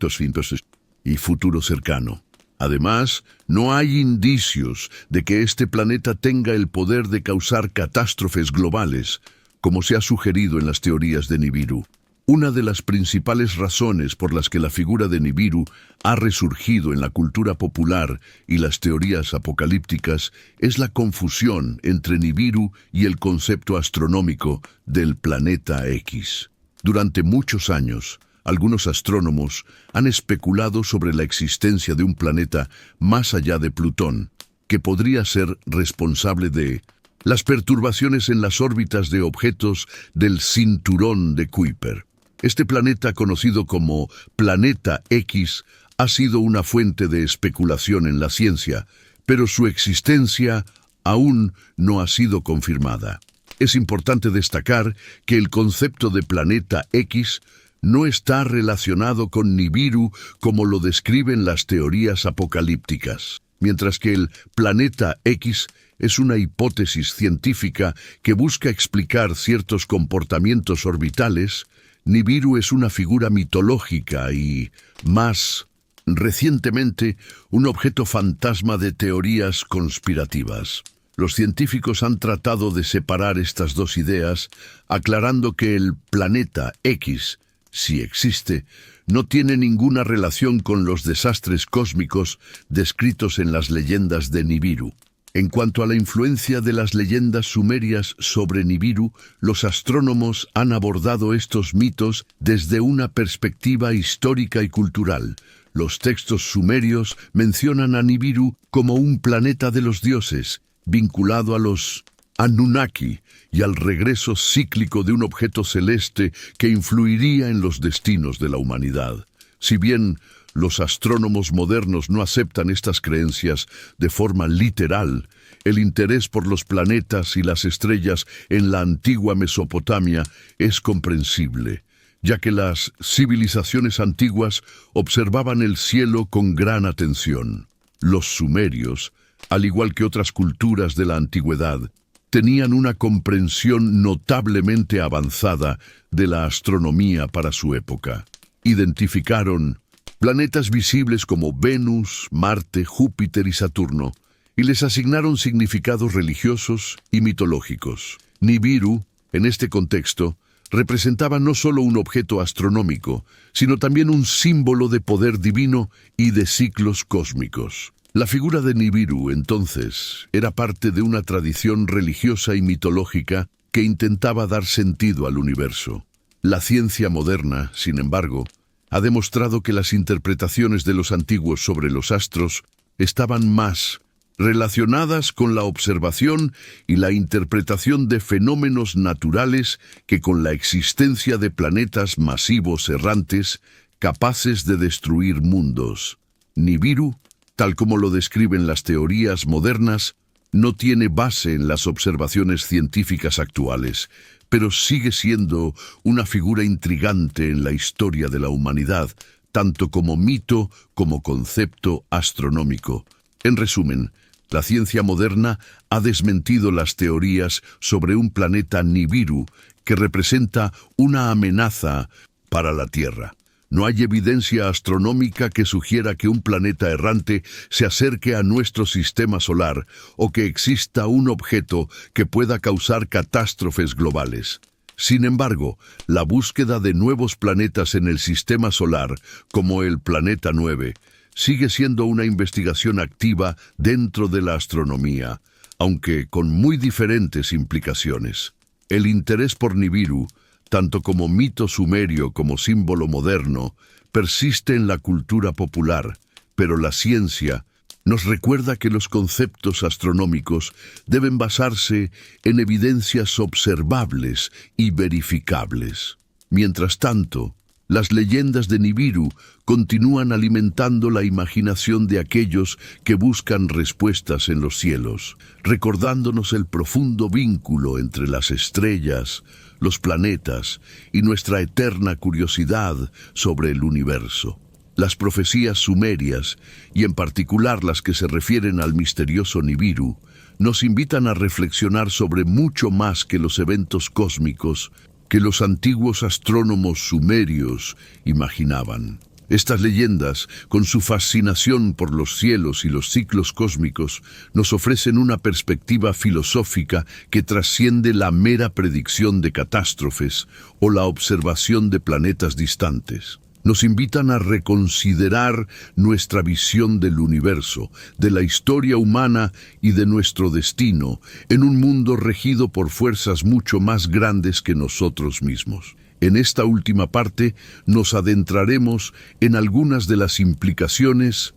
y futuro cercano. Además, no hay indicios de que este planeta tenga el poder de causar catástrofes globales, como se ha sugerido en las teorías de Nibiru. Una de las principales razones por las que la figura de Nibiru ha resurgido en la cultura popular y las teorías apocalípticas es la confusión entre Nibiru y el concepto astronómico del planeta X. Durante muchos años, algunos astrónomos han especulado sobre la existencia de un planeta más allá de Plutón, que podría ser responsable de las perturbaciones en las órbitas de objetos del cinturón de Kuiper. Este planeta, conocido como Planeta X, ha sido una fuente de especulación en la ciencia, pero su existencia aún no ha sido confirmada. Es importante destacar que el concepto de planeta X no está relacionado con Nibiru como lo describen las teorías apocalípticas, mientras que el planeta X es una hipótesis científica que busca explicar ciertos comportamientos orbitales. Nibiru es una figura mitológica y, más recientemente, un objeto fantasma de teorías conspirativas. Los científicos han tratado de separar estas dos ideas, aclarando que el planeta X, si existe, no tiene ninguna relación con los desastres cósmicos descritos en las leyendas de Nibiru. En cuanto a la influencia de las leyendas sumerias sobre Nibiru, los astrónomos han abordado estos mitos desde una perspectiva histórica y cultural. Los textos sumerios mencionan a Nibiru como un planeta de los dioses, vinculado a los Anunnaki y al regreso cíclico de un objeto celeste que influiría en los destinos de la humanidad. Si bien los astrónomos modernos no aceptan estas creencias de forma literal, el interés por los planetas y las estrellas en la antigua Mesopotamia es comprensible, ya que las civilizaciones antiguas observaban el cielo con gran atención. Los sumerios, al igual que otras culturas de la antigüedad, tenían una comprensión notablemente avanzada de la astronomía para su época. Identificaron planetas visibles como Venus, Marte, Júpiter y Saturno, y les asignaron significados religiosos y mitológicos. Nibiru, en este contexto, representaba no solo un objeto astronómico, sino también un símbolo de poder divino y de ciclos cósmicos. La figura de Nibiru, entonces, era parte de una tradición religiosa y mitológica que intentaba dar sentido al universo. La ciencia moderna, sin embargo, ha demostrado que las interpretaciones de los antiguos sobre los astros estaban más relacionadas con la observación y la interpretación de fenómenos naturales que con la existencia de planetas masivos errantes capaces de destruir mundos. Nibiru, tal como lo describen las teorías modernas, no tiene base en las observaciones científicas actuales, pero sigue siendo una figura intrigante en la historia de la humanidad, tanto como mito como concepto astronómico. En resumen, la ciencia moderna ha desmentido las teorías sobre un planeta Nibiru que representa una amenaza para la Tierra. No hay evidencia astronómica que sugiera que un planeta errante se acerque a nuestro sistema solar o que exista un objeto que pueda causar catástrofes globales. Sin embargo, la búsqueda de nuevos planetas en el sistema solar, como el Planeta 9, sigue siendo una investigación activa dentro de la astronomía, aunque con muy diferentes implicaciones. El interés por Nibiru, tanto como mito sumerio como símbolo moderno, persiste en la cultura popular, pero la ciencia nos recuerda que los conceptos astronómicos deben basarse en evidencias observables y verificables. Mientras tanto, las leyendas de Nibiru continúan alimentando la imaginación de aquellos que buscan respuestas en los cielos, recordándonos el profundo vínculo entre las estrellas, los planetas y nuestra eterna curiosidad sobre el universo. Las profecías sumerias, y en particular las que se refieren al misterioso Nibiru, nos invitan a reflexionar sobre mucho más que los eventos cósmicos que los antiguos astrónomos sumerios imaginaban. Estas leyendas, con su fascinación por los cielos y los ciclos cósmicos, nos ofrecen una perspectiva filosófica que trasciende la mera predicción de catástrofes o la observación de planetas distantes. Nos invitan a reconsiderar nuestra visión del universo, de la historia humana y de nuestro destino en un mundo regido por fuerzas mucho más grandes que nosotros mismos. En esta última parte nos adentraremos en algunas de las implicaciones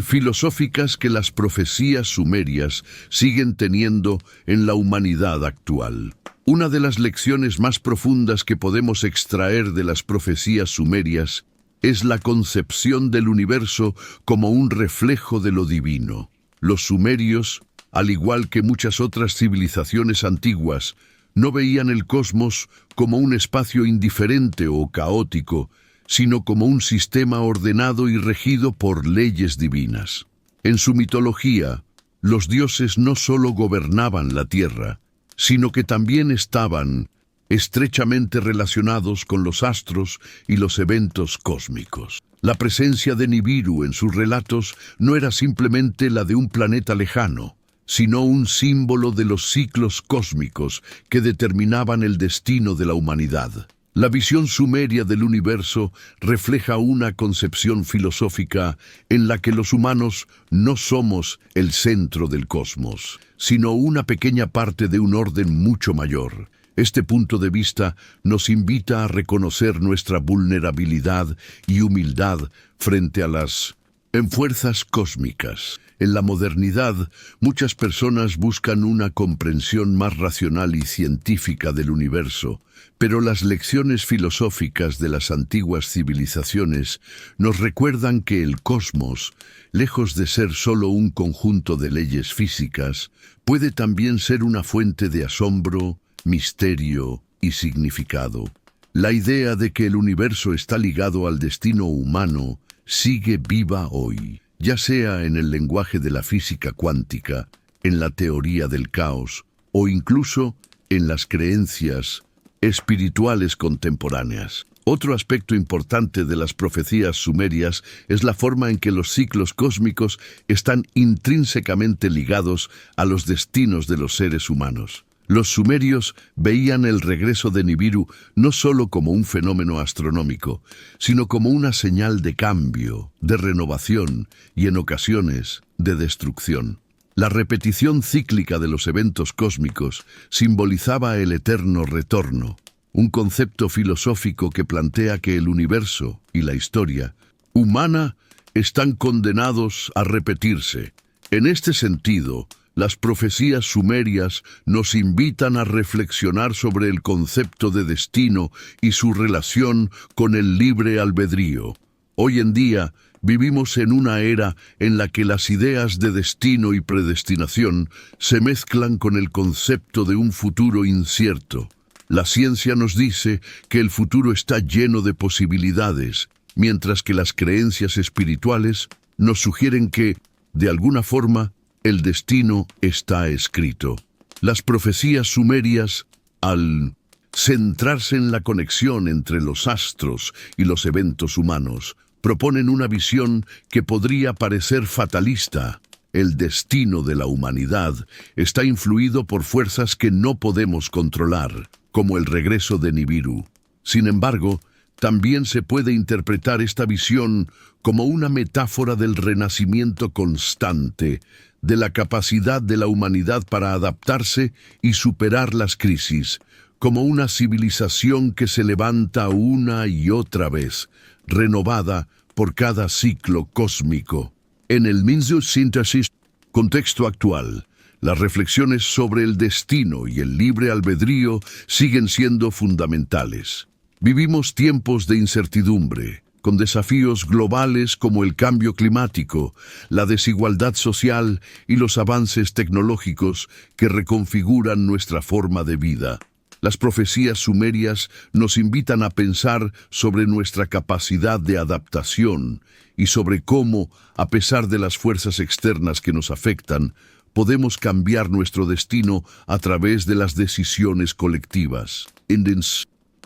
filosóficas que las profecías sumerias siguen teniendo en la humanidad actual. Una de las lecciones más profundas que podemos extraer de las profecías sumerias es la concepción del universo como un reflejo de lo divino. Los sumerios, al igual que muchas otras civilizaciones antiguas, no veían el cosmos como un espacio indiferente o caótico, sino como un sistema ordenado y regido por leyes divinas. En su mitología, los dioses no solo gobernaban la tierra, sino que también estaban estrechamente relacionados con los astros y los eventos cósmicos. La presencia de Nibiru en sus relatos no era simplemente la de un planeta lejano, sino un símbolo de los ciclos cósmicos que determinaban el destino de la humanidad. La visión sumeria del universo refleja una concepción filosófica en la que los humanos no somos el centro del cosmos, sino una pequeña parte de un orden mucho mayor. Este punto de vista nos invita a reconocer nuestra vulnerabilidad y humildad frente a las fuerzas cósmicas. En la modernidad, muchas personas buscan una comprensión más racional y científica del universo, pero las lecciones filosóficas de las antiguas civilizaciones nos recuerdan que el cosmos, lejos de ser solo un conjunto de leyes físicas, puede también ser una fuente de asombro, misterio y significado. La idea de que el universo está ligado al destino humano sigue viva hoy, ya sea en el lenguaje de la física cuántica, en la teoría del caos o incluso en las creencias espirituales contemporáneas. Otro aspecto importante de las profecías sumerias es la forma en que los ciclos cósmicos están intrínsecamente ligados a los destinos de los seres humanos. Los sumerios veían el regreso de Nibiru no solo como un fenómeno astronómico, sino como una señal de cambio, de renovación y, en ocasiones, de destrucción. La repetición cíclica de los eventos cósmicos simbolizaba el eterno retorno, un concepto filosófico que plantea que el universo y la historia humana están condenados a repetirse. En este sentido, las profecías sumerias nos invitan a reflexionar sobre el concepto de destino y su relación con el libre albedrío. Hoy en día, vivimos en una era en la que las ideas de destino y predestinación se mezclan con el concepto de un futuro incierto. La ciencia nos dice que el futuro está lleno de posibilidades, mientras que las creencias espirituales nos sugieren que, de alguna forma, el destino está escrito. Las profecías sumerias, al centrarse en la conexión entre los astros y los eventos humanos, proponen una visión que podría parecer fatalista. El destino de la humanidad está influido por fuerzas que no podemos controlar, como el regreso de Nibiru. Sin embargo, también se puede interpretar esta visión como una metáfora del renacimiento constante, de la capacidad de la humanidad para adaptarse y superar las crisis, como una civilización que se levanta una y otra vez, renovada por cada ciclo cósmico. En el Minzu Síntesis, contexto actual, las reflexiones sobre el destino y el libre albedrío siguen siendo fundamentales. Vivimos tiempos de incertidumbre, con desafíos globales como el cambio climático, la desigualdad social y los avances tecnológicos que reconfiguran nuestra forma de vida. Las profecías sumerias nos invitan a pensar sobre nuestra capacidad de adaptación y sobre cómo, a pesar de las fuerzas externas que nos afectan, podemos cambiar nuestro destino a través de las decisiones colectivas.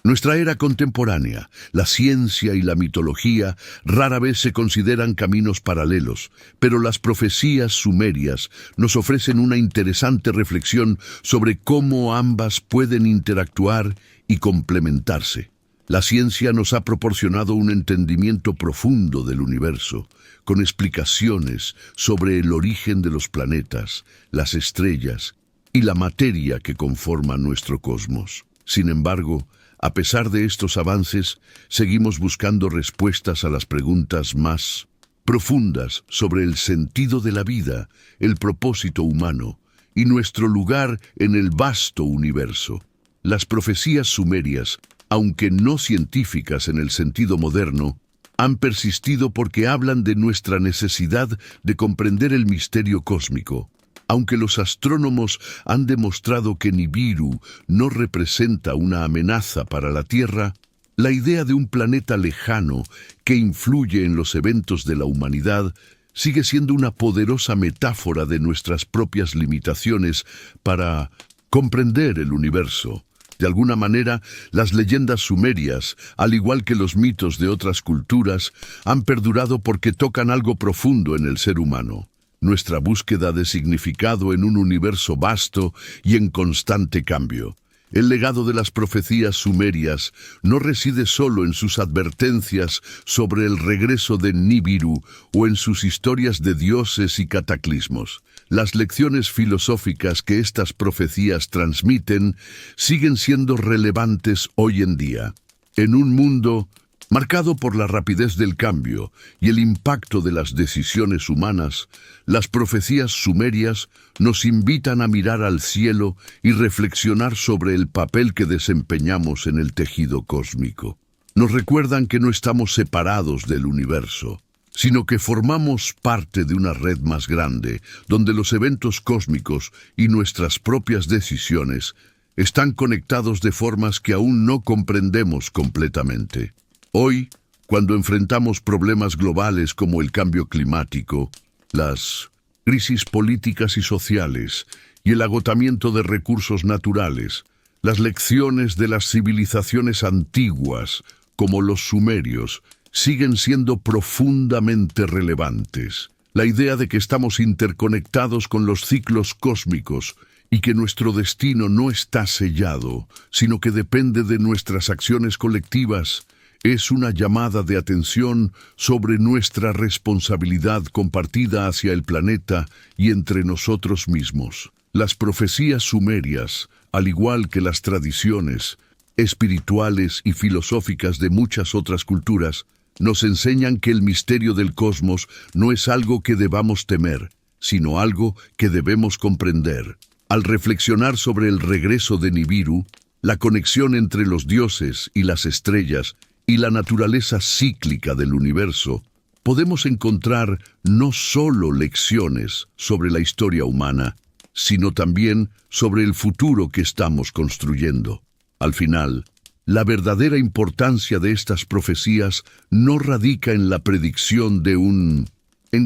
Nuestra era contemporánea, la ciencia y la mitología rara vez se consideran caminos paralelos, pero las profecías sumerias nos ofrecen una interesante reflexión sobre cómo ambas pueden interactuar y complementarse. La ciencia nos ha proporcionado un entendimiento profundo del universo, con explicaciones sobre el origen de los planetas, las estrellas y la materia que conforma nuestro cosmos. Sin embargo, a pesar de estos avances, seguimos buscando respuestas a las preguntas más profundas sobre el sentido de la vida, el propósito humano y nuestro lugar en el vasto universo. Las profecías sumerias, aunque no científicas en el sentido moderno, han persistido porque hablan de nuestra necesidad de comprender el misterio cósmico. Aunque los astrónomos han demostrado que Nibiru no representa una amenaza para la Tierra, la idea de un planeta lejano que influye en los eventos de la humanidad sigue siendo una poderosa metáfora de nuestras propias limitaciones para comprender el universo. De alguna manera, las leyendas sumerias, al igual que los mitos de otras culturas, han perdurado porque tocan algo profundo en el ser humano. Nuestra búsqueda de significado en un universo vasto y en constante cambio. El legado de las profecías sumerias no reside solo en sus advertencias sobre el regreso de Nibiru o en sus historias de dioses y cataclismos. Las lecciones filosóficas que estas profecías transmiten siguen siendo relevantes hoy en día. En un mundo marcado por la rapidez del cambio y el impacto de las decisiones humanas, las profecías sumerias nos invitan a mirar al cielo y reflexionar sobre el papel que desempeñamos en el tejido cósmico. Nos recuerdan que no estamos separados del universo, sino que formamos parte de una red más grande, donde los eventos cósmicos y nuestras propias decisiones están conectados de formas que aún no comprendemos completamente. Hoy, cuando enfrentamos problemas globales como el cambio climático, las crisis políticas y sociales y el agotamiento de recursos naturales, las lecciones de las civilizaciones antiguas, como los sumerios, siguen siendo profundamente relevantes. La idea de que estamos interconectados con los ciclos cósmicos y que nuestro destino no está sellado, sino que depende de nuestras acciones colectivas, es una llamada de atención sobre nuestra responsabilidad compartida hacia el planeta y entre nosotros mismos. Las profecías sumerias, al igual que las tradiciones espirituales y filosóficas de muchas otras culturas, nos enseñan que el misterio del cosmos no es algo que debamos temer, sino algo que debemos comprender. Al reflexionar sobre el regreso de Nibiru, la conexión entre los dioses y las estrellas, y la naturaleza cíclica del universo, podemos encontrar no solo lecciones sobre la historia humana, sino también sobre el futuro que estamos construyendo. Al final, la verdadera importancia de estas profecías no radica en la predicción de un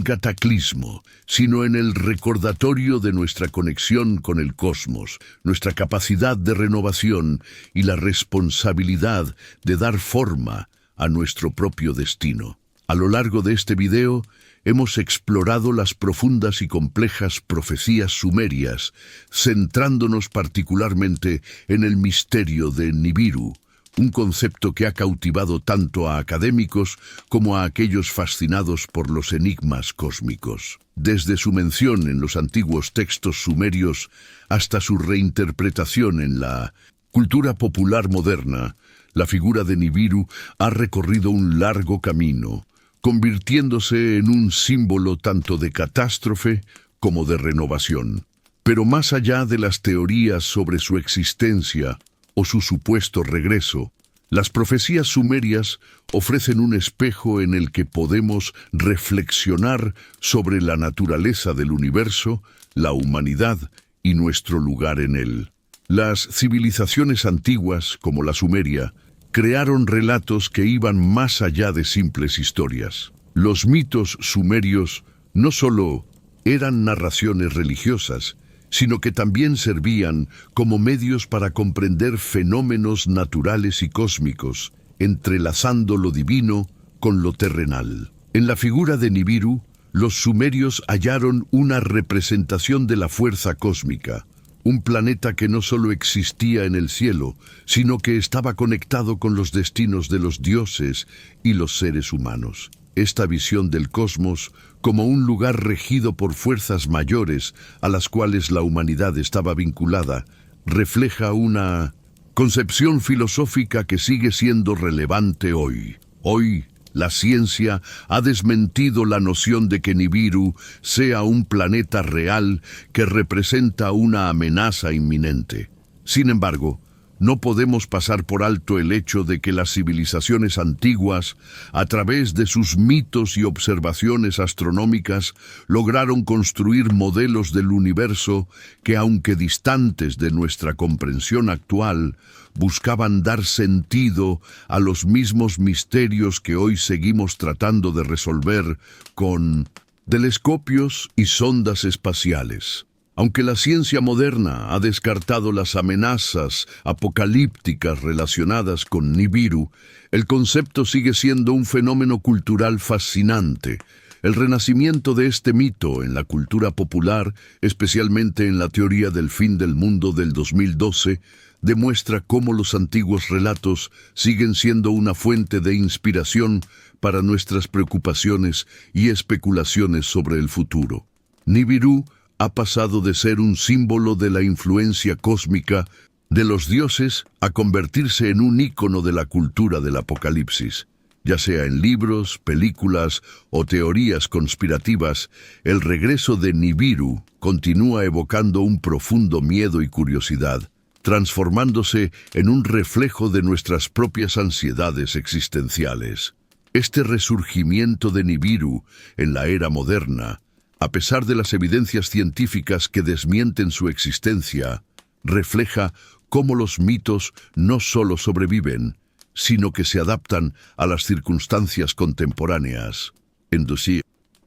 cataclismo, sino en el recordatorio de nuestra conexión con el cosmos, nuestra capacidad de renovación y la responsabilidad de dar forma a nuestro propio destino. A lo largo de este video, hemos explorado las profundas y complejas profecías sumerias, centrándonos particularmente en el misterio de Nibiru, un concepto que ha cautivado tanto a académicos como a aquellos fascinados por los enigmas cósmicos. Desde su mención en los antiguos textos sumerios hasta su reinterpretación en la cultura popular moderna, la figura de Nibiru ha recorrido un largo camino, convirtiéndose en un símbolo tanto de catástrofe como de renovación. Pero más allá de las teorías sobre su existencia o su supuesto regreso, las profecías sumerias ofrecen un espejo en el que podemos reflexionar sobre la naturaleza del universo, la humanidad y nuestro lugar en él. Las civilizaciones antiguas, como la sumeria, crearon relatos que iban más allá de simples historias. Los mitos sumerios no solo eran narraciones religiosas, sino que también servían como medios para comprender fenómenos naturales y cósmicos, entrelazando lo divino con lo terrenal. En la figura de Nibiru, los sumerios hallaron una representación de la fuerza cósmica, un planeta que no solo existía en el cielo, sino que estaba conectado con los destinos de los dioses y los seres humanos. Esta visión del cosmos como un lugar regido por fuerzas mayores a las cuales la humanidad estaba vinculada, refleja una concepción filosófica que sigue siendo relevante hoy. Hoy, la ciencia ha desmentido la noción de que Nibiru sea un planeta real que representa una amenaza inminente. Sin embargo, No podemos pasar por alto el hecho de que las civilizaciones antiguas, a través de sus mitos y observaciones astronómicas, lograron construir modelos del universo que, aunque distantes de nuestra comprensión actual, buscaban dar sentido a los mismos misterios que hoy seguimos tratando de resolver con telescopios y sondas espaciales. Aunque la ciencia moderna ha descartado las amenazas apocalípticas relacionadas con Nibiru, el concepto sigue siendo un fenómeno cultural fascinante. El renacimiento de este mito en la cultura popular, especialmente en la teoría del fin del mundo del 2012, demuestra cómo los antiguos relatos siguen siendo una fuente de inspiración para nuestras preocupaciones y especulaciones sobre el futuro. Nibiru ha pasado de ser un símbolo de la influencia cósmica de los dioses a convertirse en un ícono de la cultura del apocalipsis. Ya sea en libros, películas o teorías conspirativas, el regreso de Nibiru continúa evocando un profundo miedo y curiosidad, transformándose en un reflejo de nuestras propias ansiedades existenciales. Este resurgimiento de Nibiru en la era moderna, a pesar de las evidencias científicas que desmienten su existencia, refleja cómo los mitos no solo sobreviven, sino que se adaptan a las circunstancias contemporáneas.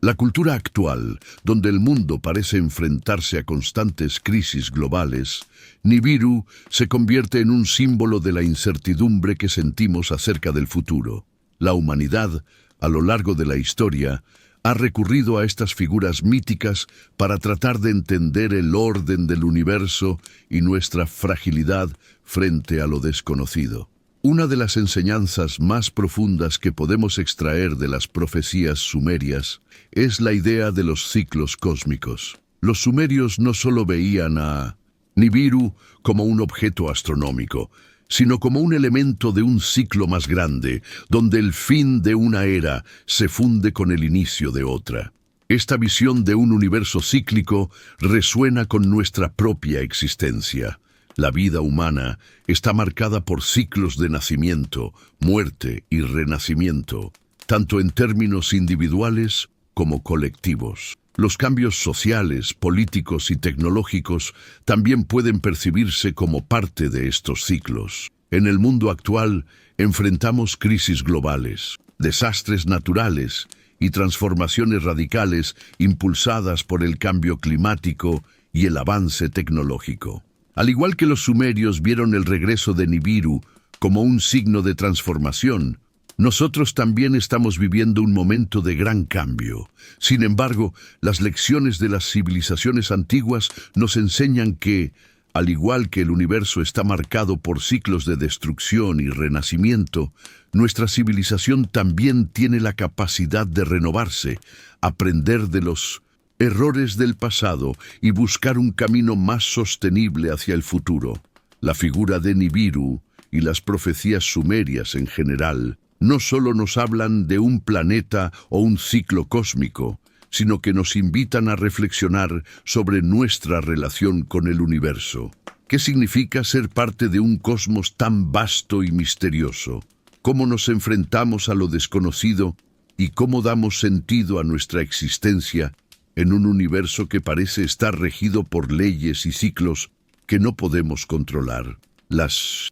La cultura actual, donde el mundo parece enfrentarse a constantes crisis globales, Nibiru se convierte en un símbolo de la incertidumbre que sentimos acerca del futuro. La humanidad, a lo largo de la historia, ha recurrido a estas figuras míticas para tratar de entender el orden del universo y nuestra fragilidad frente a lo desconocido. Una de las enseñanzas más profundas que podemos extraer de las profecías sumerias es la idea de los ciclos cósmicos. Los sumerios no solo veían a Nibiru como un objeto astronómico, sino como un elemento de un ciclo más grande, donde el fin de una era se funde con el inicio de otra. Esta visión de un universo cíclico resuena con nuestra propia existencia. La vida humana está marcada por ciclos de nacimiento, muerte y renacimiento, tanto en términos individuales como colectivos. Los cambios sociales, políticos y tecnológicos también pueden percibirse como parte de estos ciclos. En el mundo actual enfrentamos crisis globales, desastres naturales y transformaciones radicales impulsadas por el cambio climático y el avance tecnológico. Al igual que los sumerios vieron el regreso de Nibiru como un signo de transformación, nosotros también estamos viviendo un momento de gran cambio. Sin embargo, las lecciones de las civilizaciones antiguas nos enseñan que, al igual que el universo está marcado por ciclos de destrucción y renacimiento, nuestra civilización también tiene la capacidad de renovarse, aprender de los errores del pasado y buscar un camino más sostenible hacia el futuro. La figura de Nibiru y las profecías sumerias en general no solo nos hablan de un planeta o un ciclo cósmico, sino que nos invitan a reflexionar sobre nuestra relación con el universo. ¿Qué significa ser parte de un cosmos tan vasto y misterioso? ¿Cómo nos enfrentamos a lo desconocido y cómo damos sentido a nuestra existencia en un universo que parece estar regido por leyes y ciclos que no podemos controlar? Las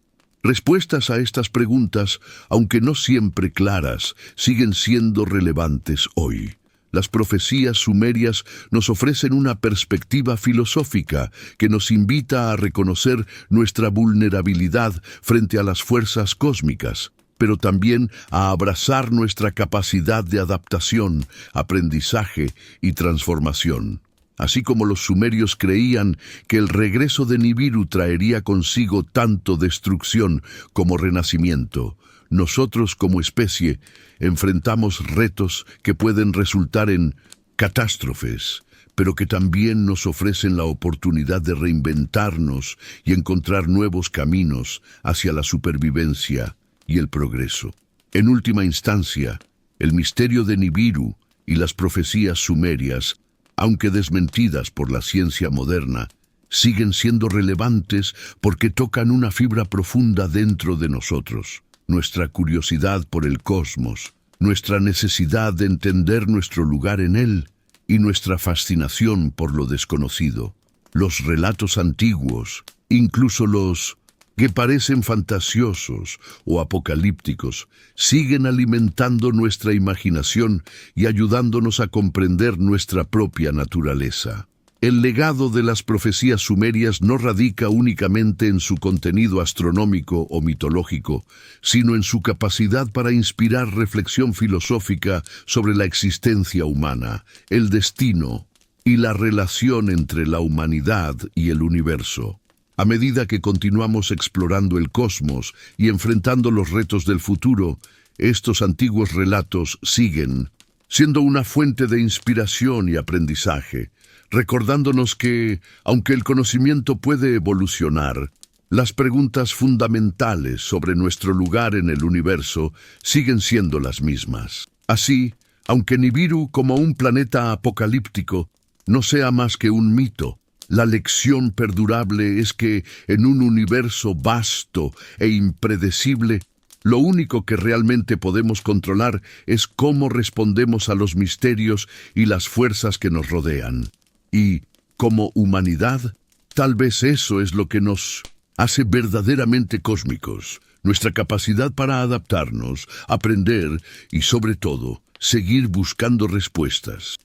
respuestas a estas preguntas, aunque no siempre claras, siguen siendo relevantes hoy. Las profecías sumerias nos ofrecen una perspectiva filosófica que nos invita a reconocer nuestra vulnerabilidad frente a las fuerzas cósmicas, pero también a abrazar nuestra capacidad de adaptación, aprendizaje y transformación. Así como los sumerios creían que el regreso de Nibiru traería consigo tanto destrucción como renacimiento, nosotros como especie enfrentamos retos que pueden resultar en catástrofes, pero que también nos ofrecen la oportunidad de reinventarnos y encontrar nuevos caminos hacia la supervivencia y el progreso. En última instancia, el misterio de Nibiru y las profecías sumerias, aunque desmentidas por la ciencia moderna, siguen siendo relevantes porque tocan una fibra profunda dentro de nosotros, nuestra curiosidad por el cosmos, nuestra necesidad de entender nuestro lugar en él y nuestra fascinación por lo desconocido. Los relatos antiguos, incluso los que parecen fantasiosos o apocalípticos, siguen alimentando nuestra imaginación y ayudándonos a comprender nuestra propia naturaleza. El legado de las profecías sumerias no radica únicamente en su contenido astronómico o mitológico, sino en su capacidad para inspirar reflexión filosófica sobre la existencia humana, el destino y la relación entre la humanidad y el universo. A medida que continuamos explorando el cosmos y enfrentando los retos del futuro, estos antiguos relatos siguen siendo una fuente de inspiración y aprendizaje, recordándonos que, aunque el conocimiento puede evolucionar, las preguntas fundamentales sobre nuestro lugar en el universo siguen siendo las mismas. Así, aunque Nibiru como un planeta apocalíptico no sea más que un mito, la lección perdurable es que en un universo vasto e impredecible, lo único que realmente podemos controlar es cómo respondemos a los misterios y las fuerzas que nos rodean. Y, como humanidad, tal vez eso es lo que nos hace verdaderamente cósmicos, nuestra capacidad para adaptarnos, aprender y, sobre todo, seguir buscando respuestas.